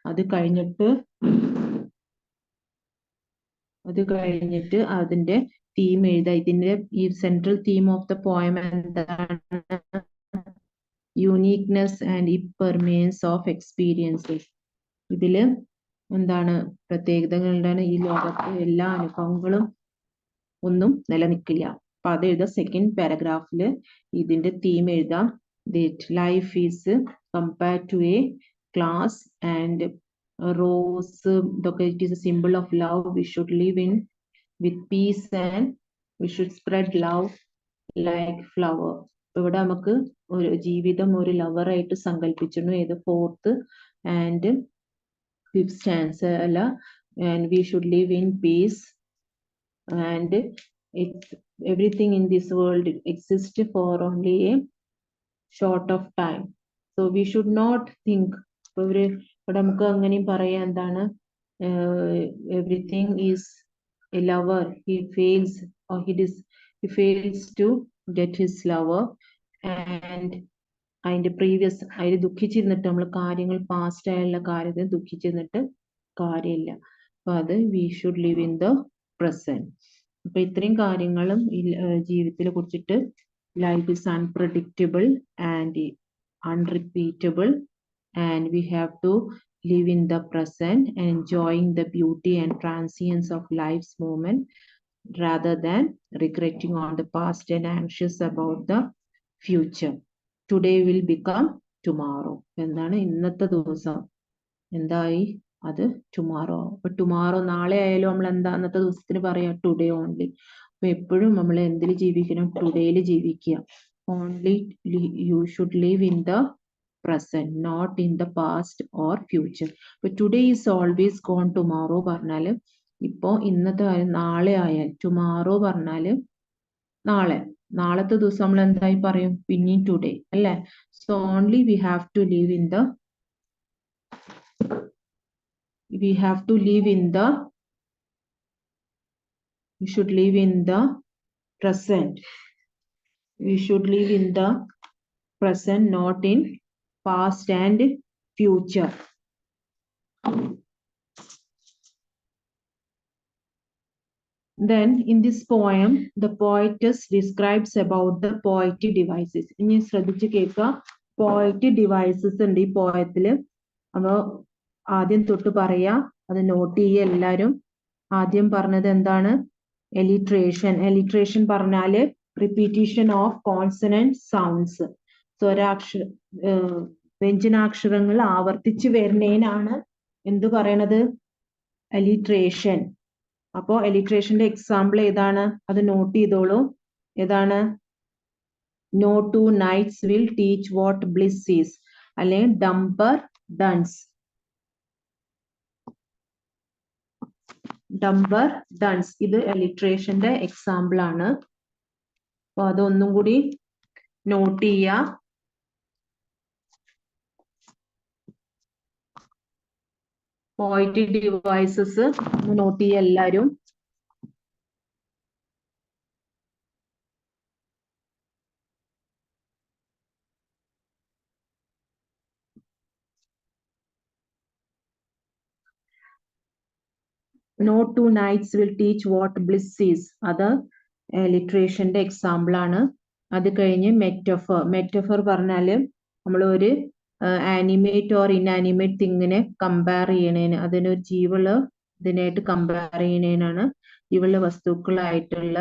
അത് കഴിഞ്ഞിട്ട് അതിന്റെ തീം എഴുതുക. ഇതിന്റെ ഈ central theme of the poem എന്താണ്? Uniqueness and impermanence of experiences. ഇതില് എന്താണ് പ്രത്യേകതകൾ? എന്താണ്? ഈ ലോകത്തെ എല്ലാ അനുഭവങ്ങളും ഒന്നും നിലനിൽക്കില്ല. അപ്പൊ അത് എഴുതാം. സെക്കൻഡ് പാരഗ്രാഫില് ഇതിന്റെ തീം എഴുതാം. Life is compared to a class and rose, ഇതൊക്കെ it is a symbol of love. We should live in with peace and we should spread love like flower. ഇവിടെ നമുക്ക് ഒരു ജീവിതം ഒരു ലവറായിട്ട് സങ്കല്പിച്ചിരുന്നു. ഏത് 4th and 5th stanza അല്ല. and we should live in peace and everything in this world exists for only a short of time. So we should not think. ഇവിടെ നമുക്ക് അങ്ങനെയും പറയാം. എന്താണ്? everything is a lover, he fails or he fails to get his lover, and അതിന്റെ previous അതിൽ ദുഃഖിച്ചിരുന്നിട്ട് നമ്മൾ കാര്യങ്ങൾ past ആയുള്ള കാര്യത്തിൽ ദുഃഖിച്ചിരുന്നിട്ട് കാര്യമില്ല. അപ്പൊ അത് V should live in the present. അപ്പൊ ഇത്രയും കാര്യങ്ങളും ജീവിതത്തിനെ കുറിച്ചിട്ട് life is unpredictable and unrepeatable, and we have to live in the present and enjoying the beauty and transience of life's moment rather than regretting on the past and anxious about the future. Today will become tomorrow. എന്താണ് ഇന്നത്തെ ദിവസം എന്തായി അത് tomorrow. അപ്പൊ tomorrow നാളെ ആയാലും നമ്മൾ എന്താ അന്നത്തെ ദിവസത്തിന് പറയാ today only. അപ്പൊ എപ്പോഴും നമ്മൾ എന്തിൽ ജീവിക്കണം, ടുഡേയിൽ ജീവിക്കുക. Only you should live in the present, not in the past or future. But today is always gone, tomorrow പറഞ്ഞാല് ഇപ്പോ ഇന്നത്തെ കാര്യം നാളെ ആയാൽ tomorrow പറഞ്ഞാല് നാളത്തെ ദിവസം നമ്മൾ എന്തായി പറയും, പിന്നെയും ടുഡേ അല്ലേ. So only we have to live in the we should live in the present. We should live in the present, not in past and future. Then in this poem, the poetess describes about the poetic devices. ഇനി ശ്രദ്ധിച്ച് കേൾക്കുക, poetic devices ഉണ്ട് ഈ പോയത്തില്. അപ്പൊ ആദ്യം തൊട്ട് പറയാ, അത് നോട്ട് ചെയ്യുക എല്ലാരും. ആദ്യം പറഞ്ഞത് എന്താണ്, alliteration. Alliteration പറഞ്ഞാല് repetition of consonant sounds. വ്യഞ്ജനാക്ഷരങ്ങൾ ആവർത്തിച്ച് വരുന്നതിനാണ് എന്ത് പറയണത്, alliteration. അപ്പോ alliterationന്റെ എക്സാമ്പിൾ ഏതാണ്, അത് നോട്ട് ചെയ്തോളൂ. ഏതാണ്, no two nights will teach what bliss is, അല്ലെങ്കിൽ dumber duns. ഇത് alliterationന്റെ എക്സാമ്പിൾ ആണ്. അപ്പൊ അതൊന്നും കൂടി നോട്ട് ചെയ്യുക. poetic devices നോട്ട് ചെയ്യുക എല്ലാരും. No two nights will teach what bliss is. അത് alliterationന്റെ എക്സാമ്പിൾ ആണ്. അത് കഴിഞ്ഞ് മെറ്റഫർ പറഞ്ഞാല് നമ്മൾ ഒരു ആനിമേറ്റ് ഓർ ഇൻആനിമേറ്റ് തിങ്ങിനെ കമ്പയർ ചെയ്യണേന്, അതിനൊരു ഇതിനായിട്ട് കമ്പയർ ചെയ്യണേനാണ്, ജീവുള്ള വസ്തുക്കളായിട്ടുള്ള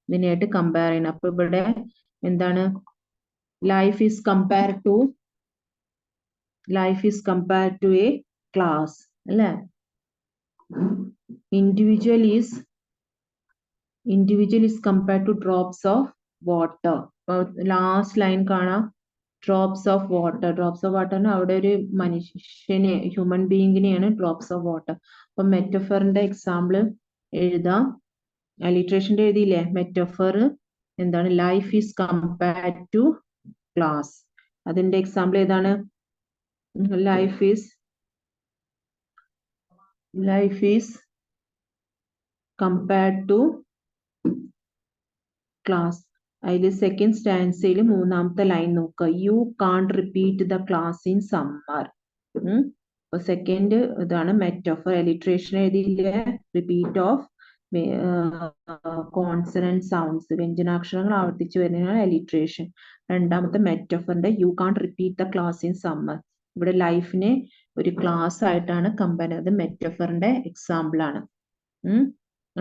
ഇതിനായിട്ട് കമ്പയർ ചെയ്യണം. അപ്പൊ ഇവിടെ എന്താണ്, life is compared to a class അല്ലേ. individual is compared to drops of water. Last line കാണാം, drops of water. അവിടെ ഒരു മനുഷ്യനെ, ഹ്യൂമൻ ബീയിങ്ങിനെയാണ് drops of water. അപ്പൊ മെറ്റഫറിന്റെ എക്സാമ്പിൾ എഴുതാം. alliterationന്റെ എഴുതിയില്ലേ, മെറ്റഫർ എന്താണ്, life is compared to class. അതിന്റെ എക്സാമ്പിൾ ഏതാണ്, life is compared to class. അതിൽ സെക്കൻഡ് സ്റ്റാൻസയിൽ മൂന്നാമത്തെ ലൈൻ നോക്കുക, you can't repeat the class in summer. അപ്പൊ സെക്കൻഡ് ഇതാണ് മെറ്റഫർ. alliteration എഴുതിയില്ല, റിപ്പീറ്റ് ഓഫ് കോൺസണന്റ് സൗണ്ട്സ്, വ്യഞ്ജനാക്ഷരങ്ങൾ ആവർത്തിച്ച് വരുന്നതാണ് alliteration. രണ്ടാമത്തെ മെറ്റഫറിന്റെ you can't repeat the class in summer. ഇവിടെ ലൈഫിനെ ഒരു ക്ലാസ് ആയിട്ടാണ് കമ്പയർ ചെയ്തത്, മെറ്റഫറിന്റെ എക്സാമ്പിൾ ആണ്.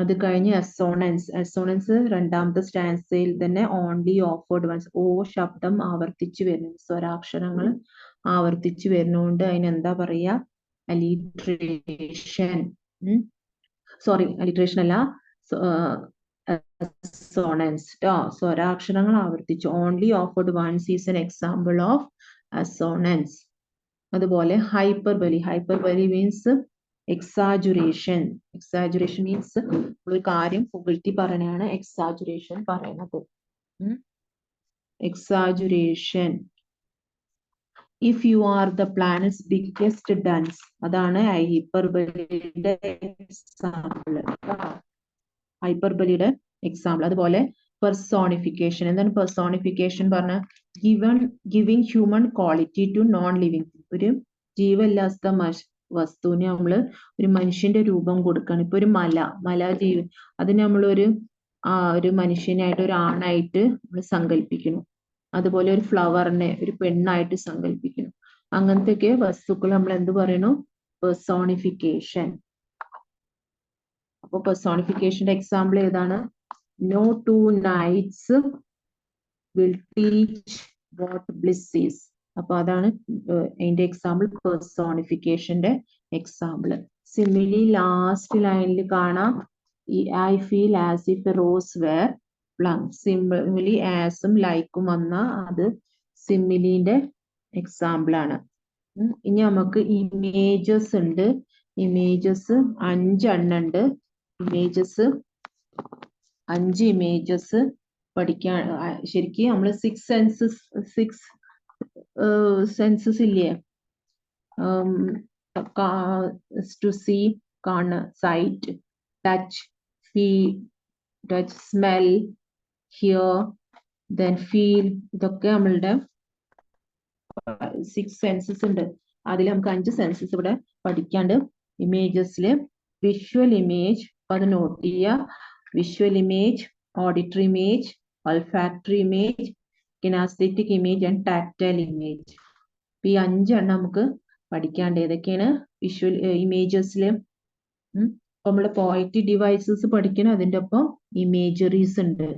അത് കഴിഞ്ഞ് അസോണൻസ് രണ്ടാമത്തെ സ്റ്റാൻസയിൽ തന്നെ ഓൺലി ഓഫേർഡ് വൺസ്. ഓ ശബ്ദം ആവർത്തിച്ചു വരുന്നു, സ്വരാക്ഷരങ്ങൾ ആവർത്തിച്ചു വരുന്നോണ്ട് അതിനെന്താ പറയാ, അലിട്രേഷൻ. അലിട്രേഷൻ അല്ല, അസോണൻസ് ട്ടോ. സ്വരാക്ഷരങ്ങൾ ആവർത്തിച്ചു. Only offered once is an example of assonance. അതുപോലെ ഹൈപ്പർബലി മീൻസ് exaggeration means ഒരു കാര്യം പുകഴ്ത്തി പറയണതാണ് exaggeration പറയണത്. exaggeration if you are the planet's biggest dunce. അതാണ് ഹൈപ്പർബലിയുടെ എക്സാമ്പിൾ. ഹൈപ്പർബലിയുടെ എക്സാമ്പിൾ. അതുപോലെ പെർസോണിഫിക്കേഷൻ. എന്താണ് പെർസോണിഫിക്കേഷൻ പറഞ്ഞ giving human quality to non living. ഒരു ജീവല്ലാത്ത വസ്തുവിന് നമ്മള് ഒരു മനുഷ്യന്റെ രൂപം കൊടുക്കണം. ഇപ്പൊ ഒരു മല അതിന് നമ്മളൊരു ഒരു മനുഷ്യനായിട്ട് ഒരു ആണായിട്ട് നമ്മൾ സങ്കല്പിക്കുന്നു. അതുപോലെ ഒരു ഫ്ലവറിനെ ഒരു പെണ്ണായിട്ട് സങ്കല്പിക്കുന്നു. അങ്ങനത്തെയൊക്കെ വസ്തുക്കൾ നമ്മൾ എന്ത് പറയുന്നു? പെർസോണിഫിക്കേഷൻ. അപ്പൊ പെർസോണിഫിക്കേഷന്റെ എക്സാമ്പിൾ ഏതാണ്? No two nights will teach what bliss is. അപ്പൊ അതാണ് അതിന്റെ എക്സാമ്പിൾ, പെർസോണിഫിക്കേഷന്റെ എക്സാമ്പിൾ. സിമിലി ലാസ്റ്റ് ലൈനിൽ കാണാം, I feel as if a rose were plum. Simile ആസും ലൈക്കും വന്ന അത് സിമിലിന്റെ എക്സാമ്പിൾ ആണ്. ഇനി നമുക്ക് ഇമേജസ് ഉണ്ട്. ഇമേജസ് 5 എണ്ണം ഉണ്ട്. ഇമേജസ് 5 ഇമേജസ് പഠിക്കാൻ ശരിക്കും നമ്മൾ 6 സെൻസസ് ഇല്ലേ? ടു സീ, കാണ, sight, touch, smell, hear, then feel. ഇതൊക്കെ നമ്മളുടെ 6 സെൻസസ് ഉണ്ട്. അതിൽ നമുക്ക് 5 സെൻസസ് ഇവിടെ പഠിക്കാണ്ട്. ഇമേജസിൽ വിഷ്വൽ ഇമേജ്, അത് നോട്ട് ചെയ്യുക. Visual image, auditory image, olfactory image, kinesthetic image and tactile image. ഈ 5 എണ്ണം നമുക്ക് പഠിക്കാണ്ട്. ഏതൊക്കെയാണ് വിഷ്വൽ ഇമേജസില്? നമ്മള് പോയറ്റിക് ഡിവൈസസ് പഠിക്കണം. അതിൻ്റെ ഒപ്പം ഇമേജറീസ് ഉണ്ട്.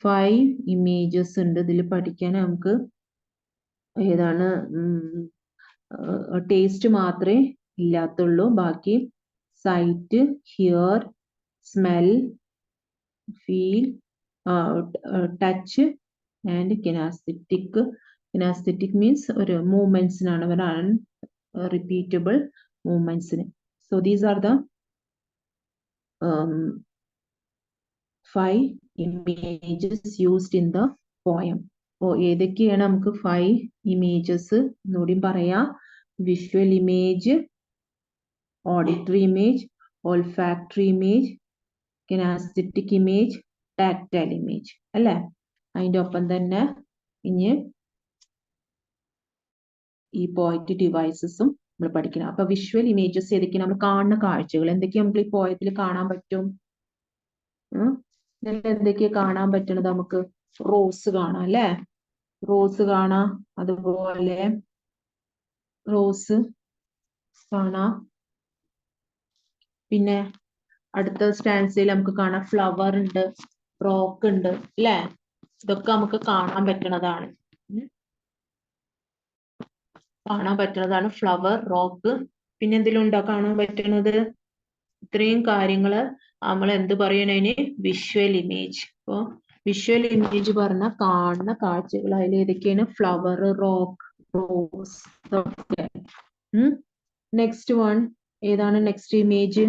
5 ഇമേജസ് ഉണ്ട് ഇതിൽ പഠിക്കാൻ. നമുക്ക് ഏതാണ്? ടേസ്റ്റ് മാത്രമേ ഇല്ലാത്തുള്ളൂ. ബാക്കി sight, hear, smell, feel, touch and kinesthetic. Kinesthetic means ഒരു മൂവ്മെന്റ്സിനാണ്, റിപ്പീറ്റബിൾ മൂവ്മെന്റ്സിന്. So these are the 5 images used in the poem. അപ്പോൾ ഏതൊക്കെയാണ് നമുക്ക് 5 ഇമേജസ് എന്നൂടിയും പറയാം. Visual image, auditory image, olfactory image, kinesthetic image, tactile image അല്ലേ? അതിൻ്റെ ഒപ്പം തന്നെ ഇനി ഈ പോയറ്റ് ഡിവൈസസും നമ്മൾ പഠിക്കണം. അപ്പൊ വിഷ്വൽ ഇമേജസ് ഏതൊക്കെയാണ്? നമ്മൾ കാണുന്ന കാഴ്ചകൾ എന്തൊക്കെയാണ് നമുക്ക് ഈ പോയത്തിൽ കാണാൻ പറ്റും? എന്തൊക്കെയാ കാണാൻ പറ്റണത് നമുക്ക്? റോസ് കാണാം അല്ലെ? റോസ് കാണാം. അതുപോലെ റോസ് കാണാം. പിന്നെ അടുത്ത സ്റ്റാൻസയിൽ നമുക്ക് കാണാം ഫ്ലവർ ഉണ്ട്, റോക്ക് ഉണ്ട് അല്ലെ? ഇതൊക്കെ നമുക്ക് കാണാൻ പറ്റുന്നതാണ്. Flower, rock. പിന്നെ എന്തെങ്കിലും ഉണ്ടോ കാണാൻ പറ്റുന്നത്? ഇത്രയും കാര്യങ്ങള് നമ്മൾ എന്ത് പറയണതിന്? Visual image. അപ്പൊ വിഷ്വൽ ഇമേജ് പറഞ്ഞ കാണുന്ന കാഴ്ചകൾ. അതിൽ ഏതൊക്കെയാണ്? Flower, rock, rose. Next one ഏതാണ്? Next image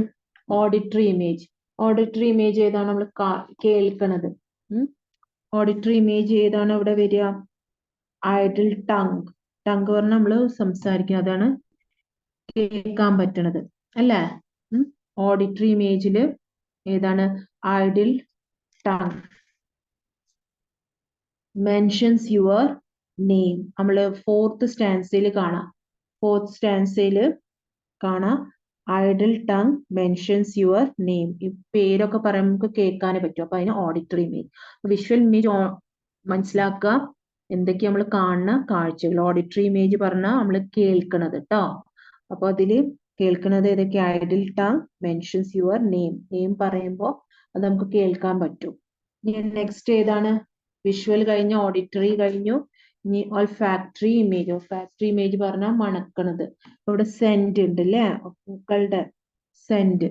auditory image. Auditory image ഏതാണ്? നമ്മൾ കേൾക്കണത്. ഓഡിറ്ററി ഇമേജ് ഏതാണ് ഇവിടെ വരിക? Idle tongue. ടങ് പറഞ്ഞാൽ നമ്മൾ സംസാരിക്കുന്നത്, അതാണ് കേൾക്കാൻ പറ്റണത് അല്ലേ? ഓഡിറ്ററി ഇമേജില് ഏതാണ്? Idle tongue. Mentions your name. നമ്മള് 4th സ്റ്റാൻസയിൽ കാണാം. 4th സ്റ്റാൻസയിൽ കാണാം idle tongue mentions your name. ഈ പേരൊക്കെ പറയുമ്പോൾ നമുക്ക് കേൾക്കാനേ പറ്റും. അപ്പൊ അതിന് ഓഡിറ്ററി ഇമേജ്. വിഷ്വൽ ഇമേജ് മനസ്സിലാക്കുക, എന്തൊക്കെയാ നമ്മൾ കാണുന്ന കാഴ്ചകൾ. ഓഡിറ്ററി ഇമേജ് പറഞ്ഞാൽ നമ്മൾ കേൾക്കണത് കേട്ടോ. അപ്പൊ അതില് കേൾക്കുന്നത് ഏതൊക്കെ? Idle tongue mentions your name. Name പറയുമ്പോൾ അത് നമുക്ക് കേൾക്കാൻ പറ്റും. നെക്സ്റ്റ് ഏതാണ്? വിഷ്വൽ കഴിഞ്ഞു, ഓഡിറ്ററി കഴിഞ്ഞു. ഇനി ഓൾഫാക്ടറി ഇമേജ്. ഓൾഫാക്ടറി ഇമേജ് പറഞ്ഞാൽ മണക്കണത്. ഇവിടെ സെന്റ് ഉണ്ട് അല്ലേ? പൂക്കളുടെ scent.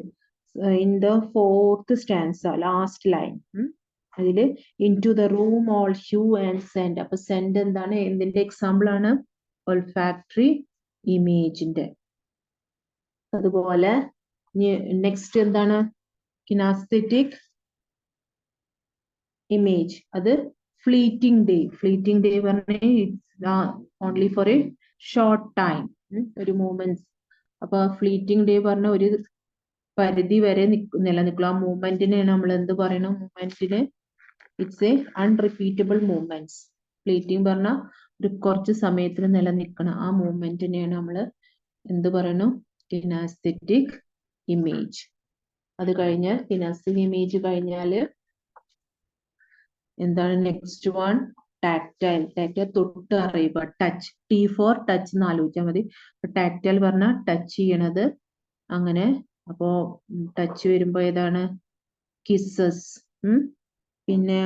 In the 4th stanza, last line. അതില് in to the room all hue and scent. അപ്പൊ സെന്റ് എന്താണ്? എന്തിന്റെ എക്സാമ്പിൾ ആണ്? ഓൾഫാക്ടറി ഇമേജിന്റെ. അതുപോലെ നെക്സ്റ്റ് എന്താണ്? Kinesthetic image. അത് ഫ്ലീറ്റിംഗ് ഡേ പറഞ്ഞാൽ it's only for a short time, ഒരു മൂമെന്റ്സ്. അപ്പൊ ഫ്ലീറ്റിംഗ് ഡേ പറഞ്ഞ ഒരു പരിധി വരെ നിലനിൽക്കും. ആ മൂവ്മെന്റിനെയാണ് നമ്മൾ എന്ത് പറയണം? മൂവ്മെന്റിന് it's A unrepeatable movements. Fleeting പറഞ്ഞാൽ ഒരു കുറച്ച് സമയത്തിന് നിലനിൽക്കണം. ആ മൂവ്മെന്റിനെയാണ് നമ്മൾ എന്ത് പറയണു? കിനാസ്തെറ്റിക് ഇമേജ്. അത് കഴിഞ്ഞാൽ കിനാസ്തെറ്റിക് ഇമേജ് കഴിഞ്ഞാല് എന്താണ് നെക്സ്റ്റ് വൺ? ടാക്ടൈൽ. ടാക്ടൈൽ തൊട്ട് അറിയുക, ടച്ച്. ടി ഫോർ ടച്ച് എന്ന് ആലോചിച്ചാൽ മതി. ടാക്ടൈൽ പറഞ്ഞാൽ ടച്ച് ചെയ്യണത്. അങ്ങനെ അപ്പോ ടച്ച് വരുമ്പോ ഏതാണ്? കിസ്സസ്. പിന്നെ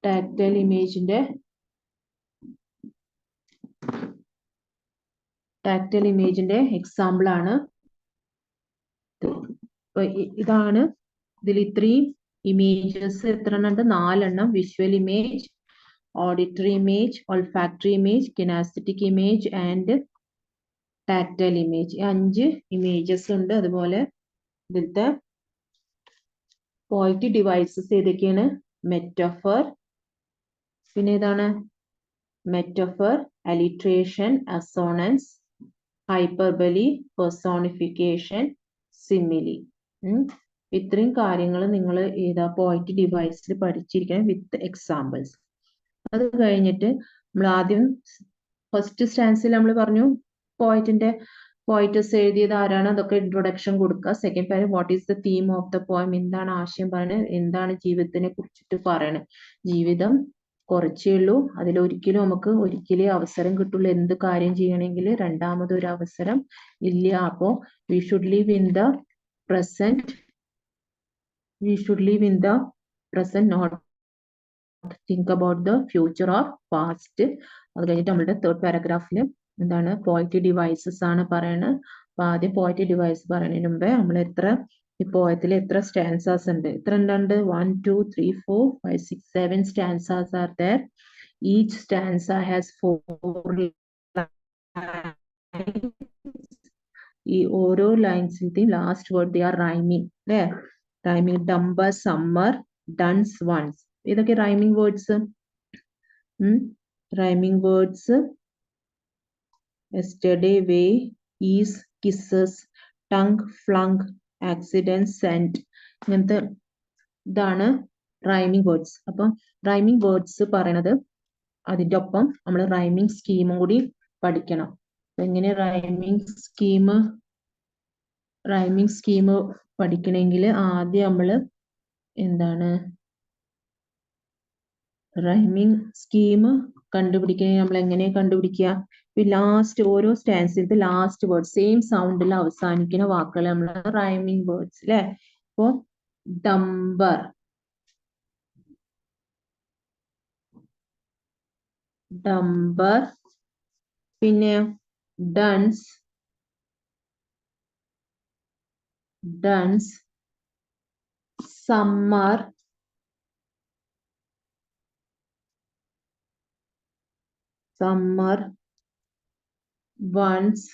ടാക്ടൈൽ ഇമേജിന്റെ എക്സാമ്പിൾ ആണ് ഇതാണ്. ഇതിൽ ഇത്രയും ഇമേജസ് എത്ര എണ്ണം ഉണ്ട്? 4 എണ്ണം. Visual image, auditory image, olfactory image, kinesthetic image and tactile image. 5 images ഉണ്ട്. അതുപോലെ ഇതിലത്തെ പോയിന്റ് ഡിവൈസസ് ഏതൊക്കെയാണ്? മെറ്റഫർ, പിന്നെ ഏതാണ്? Metaphor, alliteration, assonance, hyperbole, personification, simile. ഇത്രയും കാര്യങ്ങൾ നിങ്ങൾ ഏതാ പോയിന്റ് ഡിവൈസിൽ പഠിച്ചിരിക്കണം വിത്ത് എക്സാമ്പിൾസ്. അത് കഴിഞ്ഞിട്ട് നമ്മൾ ആദ്യം ഫസ്റ്റ് സ്റ്റാൻസിൽ നമ്മൾ പറഞ്ഞു പോയിറ്റസ് എഴുതിയത് ആരാണ്, അതൊക്കെ ഇൻട്രൊഡക്ഷൻ കൊടുക്കുക. സെക്കൻഡ് കാര്യം what is the theme of the poem, എന്താണ് ആശയം പറയുന്നത്, എന്താണ് ജീവിതത്തിനെ കുറിച്ചിട്ട് പറയണത്. ജീവിതം കുറച്ചേ ഉള്ളൂ, അതിലൊരിക്കലും നമുക്ക് ഒരിക്കലേ അവസരം കിട്ടുള്ളൂ. എന്ത് കാര്യം ചെയ്യണമെങ്കിൽ രണ്ടാമതൊരു അവസരം ഇല്ല. അപ്പോ we should live in the present, not think about the future or past. അത് കഴിഞ്ഞിട്ട് നമ്മളുടെ തേർഡ് പാരഗ്രാഫിൽ എന്താണ്? പോയട്രി ഡിവൈസസ് ആണ് പറയുന്നത്. അപ്പൊ ആദ്യം പോയട്രി ഡിവൈസ് പറയുന്നതിന് മുമ്പേ നമ്മൾ ഈ പോയത്തിൽ എത്ര സ്റ്റാൻസാസ് ഉണ്ട്? എത്ര ഉണ്ട്? 1 2 3 4 5 6 7 stanzas are there. Each stanza has 4 lines. ഈ ഓരോ ലൈൻസിന്റെയും last word they are rhyming, അല്ലേ? Rhyming. Dumber, summer, dunce, once. ഇതൊക്കെ rhyming words. Rhyming words yesterday, way, ease, kisses, tongue, flung, accident, scent. ഇങ്ങനത്തെ ഇതാണ് റൈമിങ് വേർഡ്സ്. അപ്പൊ rhyming words പറയണത് അതിന്റെ ഒപ്പം നമ്മൾ റൈമിങ് സ്കീമും കൂടി പഠിക്കണം. എങ്ങനെ റൈമിങ് സ്കീം പഠിക്കണമെങ്കിൽ ആദ്യം നമ്മൾ എന്താണ് റൈമിങ് സ്കീം കണ്ടുപിടിക്കണമെങ്കിൽ നമ്മൾ എങ്ങനെ കണ്ടുപിടിക്കുക? ലാസ്റ്റ് ഓരോ സ്റ്റാൻസിലത്തെ ലാസ്റ്റ് വേർഡ് സെയിം സൗണ്ടിൽ അവസാനിക്കുന്ന വാക്കുകൾ നമ്മൾ റൈമിങ് വേർഡ്സ്, അല്ലെ? അപ്പോ ഡംബർ, പിന്നെ ഡൺസ്, സമ്മർ, വൺസ്,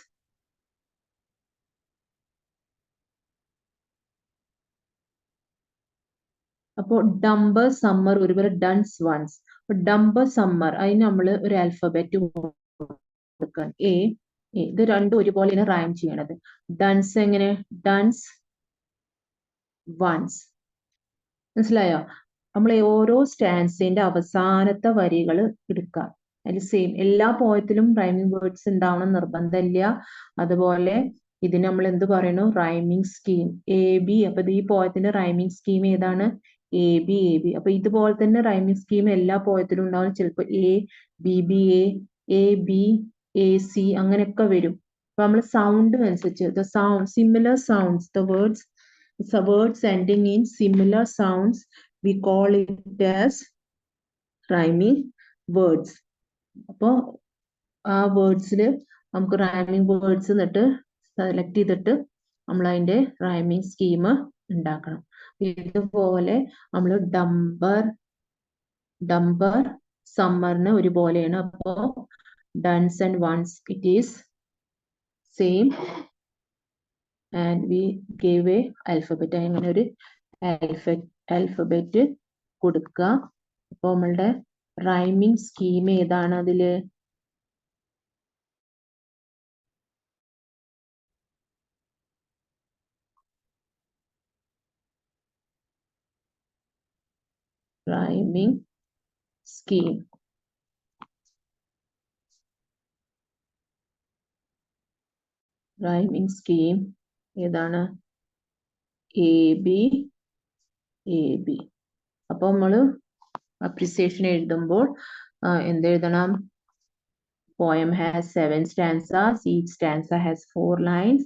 അപ്പോ ഡംബർ, സമ്മർ ഒരുപോലെ ഡൺസ്, വൺസ്. ഡംബർ, സമ്മർ അതിന് നമ്മൾ ഒരു ആൽഫബറ്റ് കൊടുക്കണം. എ. ഇത് രണ്ടും ഒരുപോലെയാണ് റൈം ചെയ്യണത്. ഡൺസ് എങ്ങനെ? ഡൺസ്, വൺസ്. മനസ്സിലായോ? നമ്മൾ ഓരോ സ്റ്റാൻസിന്റെ അവസാനത്തെ വരികൾ എടുക്കുക. അതിൽ സെയിം എല്ലാ പോയത്തിലും റൈമിംഗ് വേർഡ്സ് ഉണ്ടാവണം നിർബന്ധമില്ല. അതുപോലെ ഇതിന് നമ്മൾ എന്ത് പറയണു? Rhyming scheme A B. അപ്പൊ ഈ പോയത്തിന്റെ റൈമിംഗ് സ്കീം ഏതാണ്? A B. അപ്പൊ ഇതുപോലെ തന്നെ റൈമിംഗ് സ്കീം എല്ലാ പോയത്തിലും ഉണ്ടാവും. ചിലപ്പോൾ A B B A B A C അങ്ങനെയൊക്കെ വരും. അപ്പൊ നമ്മൾ സൗണ്ട് അനുസരിച്ച് similar sounds, words ending in similar sounds we call it as rhyming words. അപ്പോ ആ വേർഡ്സിൽ നമുക്ക് റൈമിംഗ് വേർഡ്സ് എന്നിട്ട് സെലക്ട് ചെയ്തിട്ട് നമ്മൾ അതിന്റെ റൈമിംഗ് സ്കീം ഉണ്ടാക്കണം. ഇതുപോലെ നമ്മൾ ഡംബർ സമ്മറിന് ഒരുപോലെയാണ്. അപ്പോ dunce and once it is same and we gave a alphabet. അങ്ങനെ ഒരു ആൽഫബറ്റ് കൊടുക്കുക. അപ്പൊ നമ്മളുടെ റൈമിംഗ് സ്കീം ഏതാണ് അതില്? Rhyming scheme. റൈമിംഗ് സ്കീം ഏതാണ്? A B A B. അപ്പൊ നമ്മള് അപ്രിസിയേഷൻ എഴുതുമ്പോൾ എന്തെഴുതണം? Poem has 7 stanzas. Each stanza has 4 lines.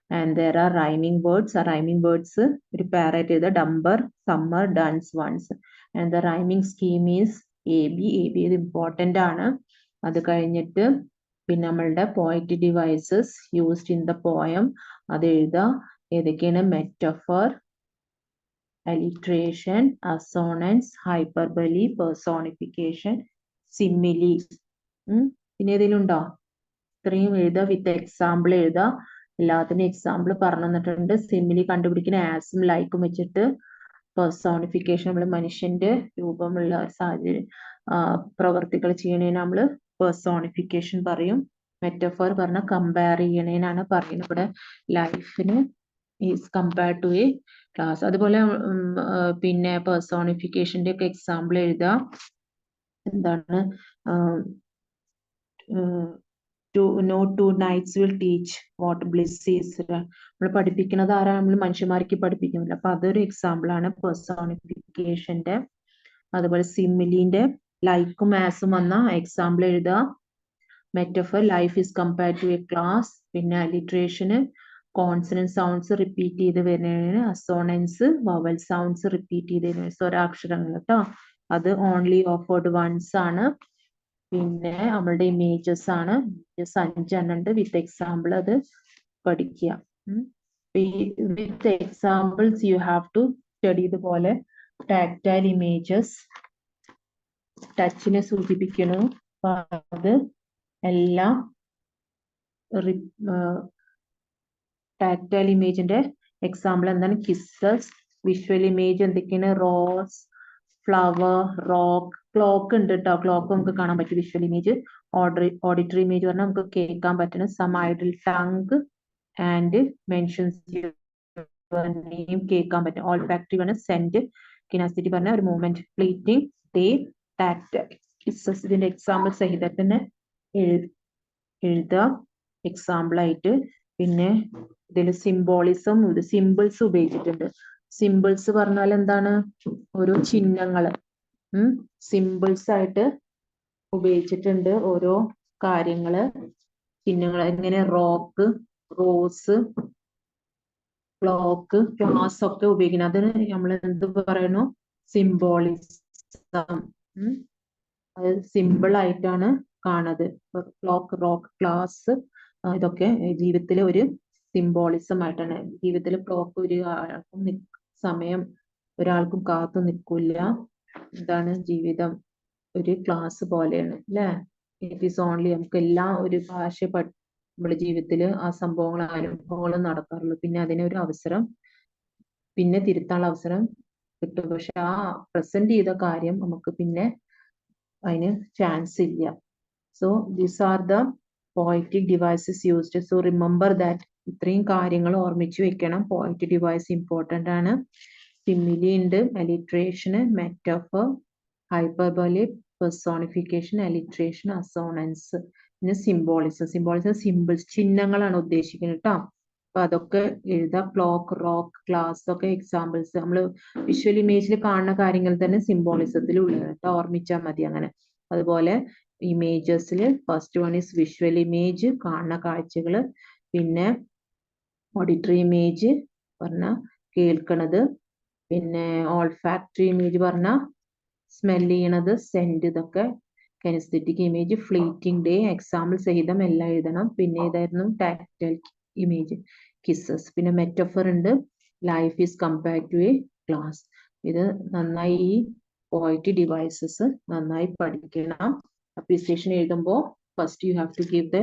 And there are rhyming words. A rhyming words ഒരു പാരറ്റ് ചെയ്ത dumber, summer, dunce, once. And the rhyming scheme is AB. AB ഇത് important ആണ്. അത് കഴിഞ്ഞിട്ട് പിന്നെ നമ്മളുടെ poetic devices used in the poem അത് എഴുതാം. ഏതൊക്കെയാണ്? Metaphor, alliteration, assonance, hyperbole, personification, simile. പിന്നെ ഏതെങ്കിലും ഉണ്ടോ? ഇത്രയും എഴുതുക. വിത്ത് എക്സാമ്പിൾ എഴുതുക. എല്ലാത്തിനും എക്സാമ്പിൾ പറഞ്ഞു തന്നിട്ടുണ്ട്. സിമിലി കണ്ടുപിടിക്കുന്ന ആസും ലൈക്കും വെച്ചിട്ട് പെർസോണിഫിക്കേഷൻ നമ്മൾ മനുഷ്യന്റെ രൂപമുള്ള സാഹചര്യം പ്രവർത്തികൾ ചെയ്യണേന് നമ്മൾ പെർസോണിഫിക്കേഷൻ പറയും. മെറ്റഫോർ പറഞ്ഞ കമ്പയർ ചെയ്യണേനാണ് പറയുന്നത്. ഇവിടെ ലൈഫിന് is compare to a class. അതുപോലെ പിന്നെ പെർസോണിഫിക്കേഷന്റെ ഒക്കെ എക്സാമ്പിൾ എഴുതുക. എന്താണ്? No two nights will teach what bliss is. നമ്മൾ പഠിപ്പിക്കുന്നത് ആരാ? നമ്മൾ മനുഷ്യന്മാർക്ക് പഠിപ്പിക്കുന്നില്ല. അപ്പൊ അതൊരു എക്സാമ്പിൾ ആണ് പെർസോണിഫിക്കേഷന്റെ. അതുപോലെ സിമിലിന്റെ ലൈക്കും ആസും വന്ന എക്സാമ്പിൾ എഴുതുക. Metaphor life is compare to a class. പിന്നെ അലിട്രേഷന് കോൺസണന്റ് സൗണ്ട്സ് റിപ്പീറ്റ് ചെയ്ത് വരുന്നതിന്. അസോണൻസ് വവൽ സൗണ്ട്സ് റിപ്പീറ്റ് ചെയ്ത് വരുന്ന സ്വരാക്ഷരങ്ങൾ കേട്ടോ. അത് ഓൺലി ഓഫേർഡ് വൺസ് ആണ്. പിന്നെ നമ്മളുടെ ഇമേജസ് ആണ്. 5 ഉണ്ട്. വിത്ത് എക്സാമ്പിൾ അത് പഠിക്കുക. With examples you have to study. ഇതുപോലെ ടാക്ടൈൽ ഇമേജസ് ടച്ചിനെ സൂചിപ്പിക്കുന്നു. അത് എല്ലാം ടാക്ടൈൽ ഇമേജിന്റെ എക്സാമ്പിൾ എന്താണ്? കിസ്സസ്. വിഷ്വൽ ഇമേജ് എന്തൊക്കെയാണ്? റോസ്, ഫ്ലവർ, റോക്ക്, ക്ലോക്ക് ഉണ്ട് കേട്ടോ. ക്ലോക്ക് നമുക്ക് കാണാൻ പറ്റും. Visual image. ഓഡിറ്ററി ഇമേജ് പറഞ്ഞാൽ നമുക്ക് കേൾക്കാൻ പറ്റുന്ന some idle tongue and mentions name കേൾക്കാൻ പറ്റും. ഓൾഫാക്ടറി പറഞ്ഞാൽ സെന്റ്. കിനാസിറ്റി പറഞ്ഞാൽ ഒരു movement. Fleeting, day, tactile. Kisses ഇതിന്റെ എക്സാമ്പിൾ സഹിതത്തിന് എഴുതുക എക്സാമ്പിൾ ആയിട്ട്. പിന്നെ ഇതിൽ സിംബോളിസം, സിമ്പിൾസ് ഉപയോഗിച്ചിട്ടുണ്ട്. സിമ്പിൾസ് പറഞ്ഞാൽ എന്താണ്? ഓരോ ചിഹ്നങ്ങള് സിമ്പിൾസ് ആയിട്ട് ഉപയോഗിച്ചിട്ടുണ്ട്. ഓരോ കാര്യങ്ങള് ചിഹ്നങ്ങൾ. എങ്ങനെ? റോക്ക്, റോസ്, ക്ലോക്ക്, ക്ലാസ് ഒക്കെ ഉപയോഗിക്കുന്നത്. അതിന് നമ്മൾ എന്ത് പറയുന്നു? സിംബോളിസം. അത് സിമ്പിൾ ആയിട്ടാണ് കാണുന്നത്. ക്ലോക്ക്, റോക്ക്, ക്ലാസ് ഇതൊക്കെ ജീവിതത്തിലെ ഒരു സിംബോളിസം ആയിട്ടാണ്. ജീവിതത്തിൽ ക്ലോക്ക് ഒരു ആൾക്കും സമയം ഒരാൾക്കും കാത്തു നിൽക്കില്ല. എന്താണ്? ജീവിതം ഒരു ക്ലാസ് പോലെയാണ് അല്ലെ? ഇറ്റ് ഈസ് ഓൺലി നമുക്ക് എല്ലാം ഒരു ഭാഷ നമ്മുടെ ജീവിതത്തിൽ ആ സംഭവങ്ങൾ അനുഭവങ്ങളും നടക്കാറുള്ളൂ. പിന്നെ അതിനൊരു അവസരം പിന്നെ തിരുത്താനുള്ള അവസരം കിട്ടും. പക്ഷെ ആ പ്രസന്റ് ചെയ്ത കാര്യം നമുക്ക് പിന്നെ അതിന് ചാൻസ് ഇല്ല. So these are the poetic devices used. So remember that. ഇത്രയും കാര്യങ്ങൾ ഓർമ്മിച്ചു വെക്കണം. പോയറ്റിക് ഡിവൈസ് ഇമ്പോർട്ടൻ്റ് ആണ്. സിമിലി ഉണ്ട്, അലിട്രേഷന്, മെറ്റഫർ, ഹൈപ്പർബോളി, പെർസോണിഫിക്കേഷൻ, അലിട്രേഷൻ, അസോണൻസ്, പിന്നെ സിംബോളിസം. സിംബോളിസം സിമ്പിൾസ് ചിഹ്നങ്ങളാണ് ഉദ്ദേശിക്കുന്നത് കേട്ടോ. അപ്പൊ അതൊക്കെ എഴുതാം. ക്ലോക്ക്, റോക്ക്, ക്ലാസ് ഒക്കെ എക്സാമ്പിൾസ്. നമ്മൾ വിഷ്വൽ ഇമേജിൽ കാണുന്ന കാര്യങ്ങൾ തന്നെ സിംബോളിസത്തിൽ ഉള്ളത് കേട്ടോ. ഓർമ്മിച്ചാൽ മതി അങ്ങനെ. അതുപോലെ ഇമേജസിൽ first one is visual image, കാണുന്ന കാഴ്ചകള്. പിന്നെ ഓഡിറ്ററി ഇമേജ് പറഞ്ഞ കേൾക്കണത്. പിന്നെ ഓൾഫാക്ടറി ഇമേജ് പറഞ്ഞ സ്മെല് ചെയ്യണത്, സെന്റ്. ഇതൊക്കെ kinesthetic image. Fleeting, day example സഹിതം എല്ലാം എഴുതണം. പിന്നെ ഇതായിരുന്നു ടാക്ടൈൽ ഇമേജ്, കിസ്സസ്. പിന്നെ മെറ്റഫർ ഉണ്ട്, life is compare to a class. ഇത് നന്നായി ഈ പോയറ്റിക് ഡിവൈസസ് നന്നായി പഠിക്കണം. അപ്രീസിയേഷൻ എഴുതുമ്പോൾ first U have to give the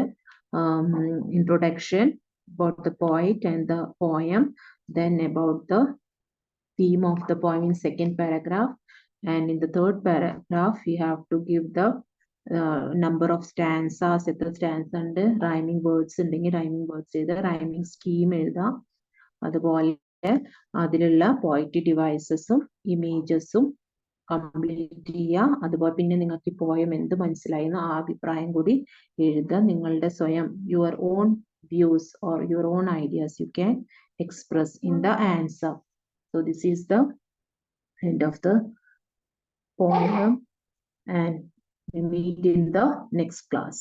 introduction about the poet and the poem, then about the theme of the poem in second paragraph, And in the third paragraph, we have to give the number of stanzas, എത്ര stanza ഉണ്ട്, rhyming words ഉണ്ടെങ്കിൽ rhyming words എഴുതുക, rhyming scheme എഴുതുക, അതുപോലെ അതിലുള്ള poetic devices-ഉം images-ഉം complete ചെയ്യുക. അതുപോലെ പിന്നെ നിങ്ങൾക്ക് ഈ പോയം എന്ത് മനസ്സിലായെന്നോ ആ അഭിപ്രായം കൂടി എഴുതുക. നിങ്ങളുടെ സ്വയം your own views or your own ideas you can express in the answer. So this is the end of the poem, and we meet in the next class.